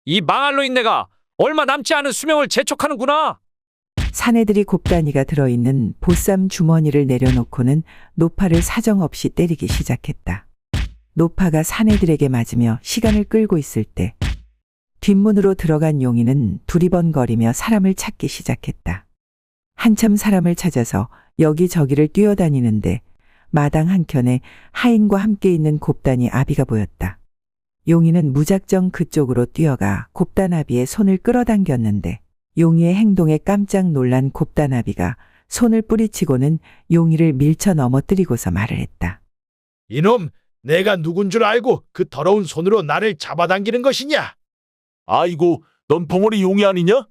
이 망할 노인네가 얼마 남지 않은 수명을 재촉하는구나. 사내들이 곱단이가 들어있는 보쌈 주머니를 내려놓고는 노파를 사정없이 때리기 시작했다. 노파가 사내들에게 맞으며 시간을 끌고 있을 때 뒷문으로 들어간 용이는 두리번거리며 사람을 찾기 시작했다. 한참 사람을 찾아서 여기저기를 뛰어다니는데 마당 한켠에 하인과 함께 있는 곱단이 아비가 보였다. 용이는 무작정 그쪽으로 뛰어가 곱단아비의 손을 끌어당겼는데 용이의 행동에 깜짝 놀란 곱단아비가 손을 뿌리치고는 용이를 밀쳐 넘어뜨리고서 말을 했다. 이놈, 내가 누군 줄 알고 그 더러운 손으로 나를 잡아당기는 것이냐? 아이고, 넌 벙어리 용이 아니냐?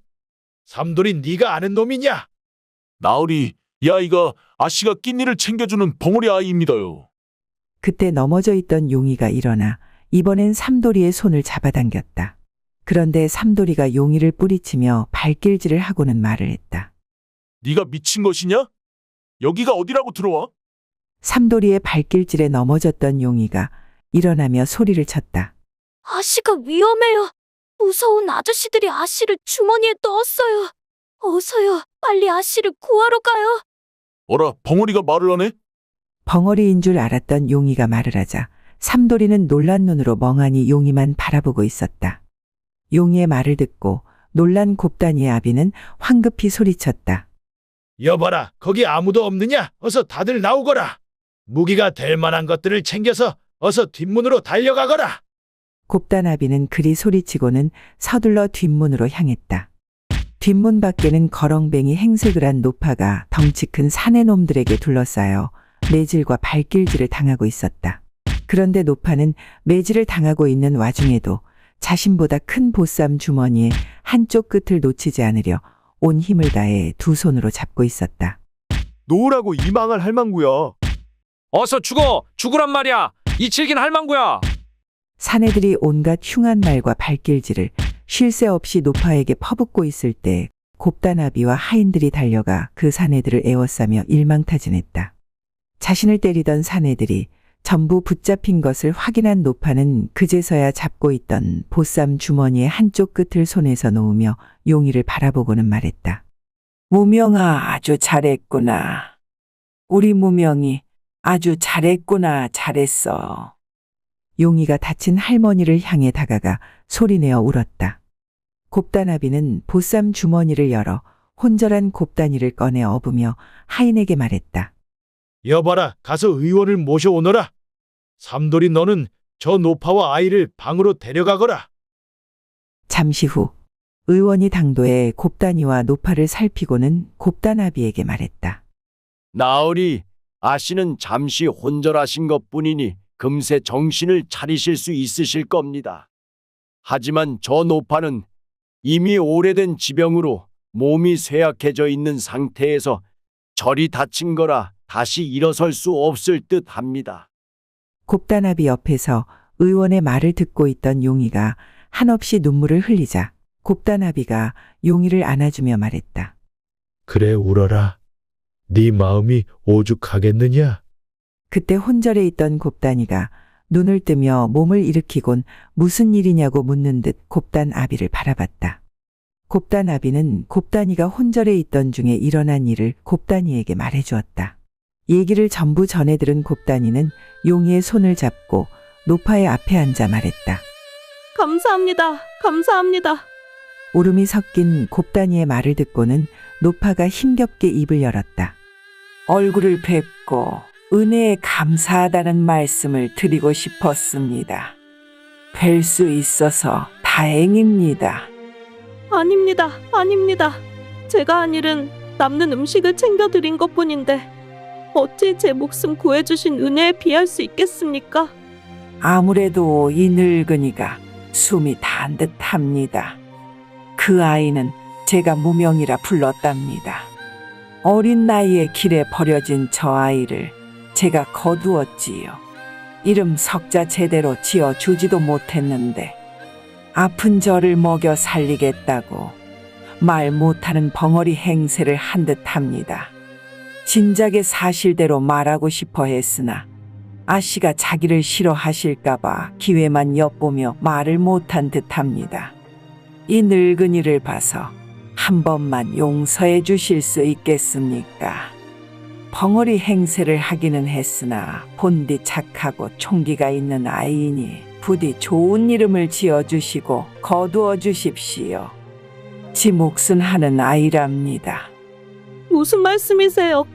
삼돌이 네가 아는 놈이냐? 나으리, 이 아이가 아씨가 끼니를 챙겨주는 벙어리 아이입니다요. 그때 넘어져 있던 용이가 일어나 이번엔 삼돌이의 손을 잡아당겼다. 그런데 삼돌이가 용이를 뿌리치며 발길질을 하고는 말을 했다. 네가 미친 것이냐? 여기가 어디라고 들어와? 삼돌이의 발길질에 넘어졌던 용이가 일어나며 소리를 쳤다. 아씨가 위험해요. 무서운 아저씨들이 아씨를 주머니에 넣었어요. 어서요. 빨리 아씨를 구하러 가요. 어라, 벙어리가 말을 하네? 벙어리인 줄 알았던 용이가 말을 하자 삼돌이는 놀란 눈으로 멍하니 용이만 바라보고 있었다. 용이의 말을 듣고 놀란 곱단이의 아비는 황급히 소리쳤다. 여봐라, 거기 아무도 없느냐? 어서 다들 나오거라. 무기가 될 만한 것들을 챙겨서 어서 뒷문으로 달려가거라. 곱단아비는 그리 소리치고는 서둘러 뒷문으로 향했다. 뒷문 밖에는 거렁뱅이 행색을 한 노파가 덩치 큰 사내놈들에게 둘러싸여 매질과 발길질을 당하고 있었다. 그런데 노파는 매질을 당하고 있는 와중에도 자신보다 큰 보쌈 주머니에 한쪽 끝을 놓치지 않으려 온 힘을 다해 두 손으로 잡고 있었다. 놓으라고 이 망할 할망구야. 어서 죽으란 말이야. 이 질긴 할망구야. 사내들이 온갖 흉한 말과 발길질을 쉴 새 없이 노파에게 퍼붓고 있을 때 곱단아비와 하인들이 달려가 그 사내들을 에워싸며 일망타진했다. 자신을 때리던 사내들이 전부 붙잡힌 것을 확인한 노파는 그제서야 잡고 있던 보쌈 주머니의 한쪽 끝을 손에서 놓으며 용이를 바라보고는 말했다. 무명아, 아주 잘했구나. 우리 무명이 아주 잘했구나, 잘했어. 용이가 다친 할머니를 향해 다가가 소리내어 울었다. 곱다나비는 보쌈 주머니를 열어 혼절한 곱다니를 꺼내 업으며 하인에게 말했다. 여봐라, 가서 의원을 모셔오너라. 삼돌이 너는 저 노파와 아이를 방으로 데려가거라. 잠시 후 의원이 당도에 곱다니와 노파를 살피고는 곱다나비에게 말했다. 나으리, 아씨는 잠시 혼절하신 것뿐이니 금세 정신을 차리실 수 있으실 겁니다. 하지만 저 노파는 이미 오래된 지병으로 몸이 쇠약해져 있는 상태에서 절이 다친 거라 다시 일어설 수 없을 듯 합니다. 곱다나비 옆에서 의원의 말을 듣고 있던 용이가 한없이 눈물을 흘리자 곱다나비가 용이를 안아주며 말했다. 그래, 울어라. 네 마음이 오죽하겠느냐? 그때 혼절에 있던 곱다니가 눈을 뜨며 몸을 일으키곤 무슨 일이냐고 묻는 듯 곱단아비를 바라봤다. 곱단아비는 곱다니가 혼절에 있던 중에 일어난 일을 곱다니에게 말해주었다. 얘기를 전부 전해 들은 곱다니는 용이의 손을 잡고 노파의 앞에 앉아 말했다. 감사합니다. 감사합니다. 울음이 섞인 곱다니의 말을 듣고는 노파가 힘겹게 입을 열었다. 얼굴을 뵙고 은혜에 감사하다는 말씀을 드리고 싶었습니다. 뵐 수 있어서 다행입니다. 아닙니다. 아닙니다. 제가 한 일은 남는 음식을 챙겨드린 것뿐인데 어찌 제 목숨 구해주신 은혜에 비할 수 있겠습니까? 아무래도 이 늙은이가 숨이 단 듯합니다. 그 아이는 제가 무명이라 불렀답니다. 어린 나이에 길에 버려진 저 아이를 제가 거두었지요. 이름 석자 제대로 지어주지도 못했는데 아픈 저를 먹여 살리겠다고 말 못하는 벙어리 행세를 한 듯합니다. 진작에 사실대로 말하고 싶어 했으나 아씨가 자기를 싫어하실까봐 기회만 엿보며 말을 못한 듯합니다. 이 늙은이를 봐서 한 번만 용서해 주실 수 있겠습니까? 벙어리 행세를 하기는 했으나 본디 착하고 총기가 있는 아이이니 부디 좋은 이름을 지어주시고 거두어 주십시오. 지 몫은 하는 아이랍니다. 무슨 말씀이세요?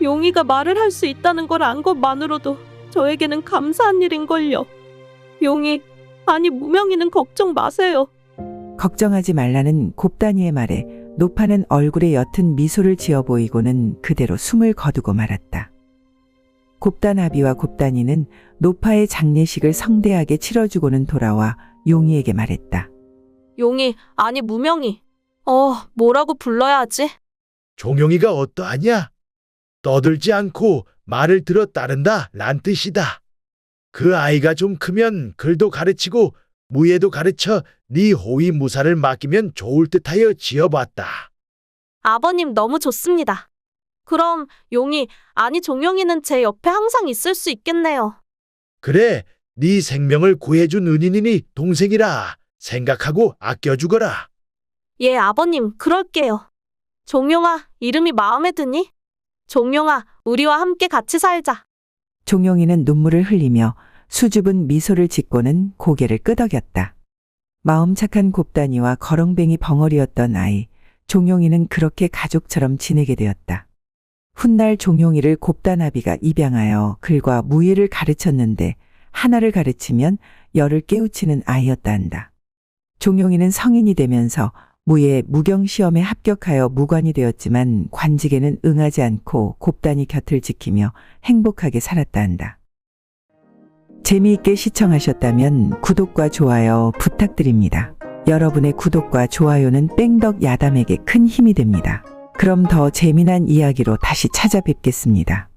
용이가 말을 할 수 있다는 걸 안 것만으로도 저에게는 감사한 일인걸요. 용이, 아니 무명이는 걱정 마세요. 걱정하지 말라는 곱다니의 말에 노파는 얼굴에 옅은 미소를 지어 보이고는 그대로 숨을 거두고 말았다. 곱단아비와 곱다니는 노파의 장례식을 성대하게 치러주고는 돌아와 용이에게 말했다. 용이, 아니 무명이. 뭐라고 불러야 하지? 종용이가 어떠하냐? 떠들지 않고 말을 들어 따른다 란 뜻이다. 그 아이가 좀 크면 글도 가르치고 무예도 가르쳐 네 호위 무사를 맡기면 좋을 듯하여 지어봤다. 아버님 너무 좋습니다. 그럼 용이, 아니 종용이는 제 옆에 항상 있을 수 있겠네요. 그래, 네 생명을 구해준 은인이니 동생이라 생각하고 아껴주거라. 예, 아버님 그럴게요. 종용아, 이름이 마음에 드니? 종용아, 우리와 함께 같이 살자. 종용이는 눈물을 흘리며 수줍은 미소를 짓고는 고개를 끄덕였다. 마음 착한 곱다니와 거렁뱅이 벙어리였던 아이, 종용이는 그렇게 가족처럼 지내게 되었다. 훗날 종용이를 곱다나비가 입양하여 글과 무예를 가르쳤는데 하나를 가르치면 열을 깨우치는 아이였다 한다. 종용이는 성인이 되면서 무예 무경시험에 합격하여 무관이 되었지만 관직에는 응하지 않고 곱다니 곁을 지키며 행복하게 살았다 한다. 재미있게 시청하셨다면 구독과 좋아요 부탁드립니다. 여러분의 구독과 좋아요는 뺑덕 야담에게 큰 힘이 됩니다. 그럼 더 재미난 이야기로 다시 찾아뵙겠습니다.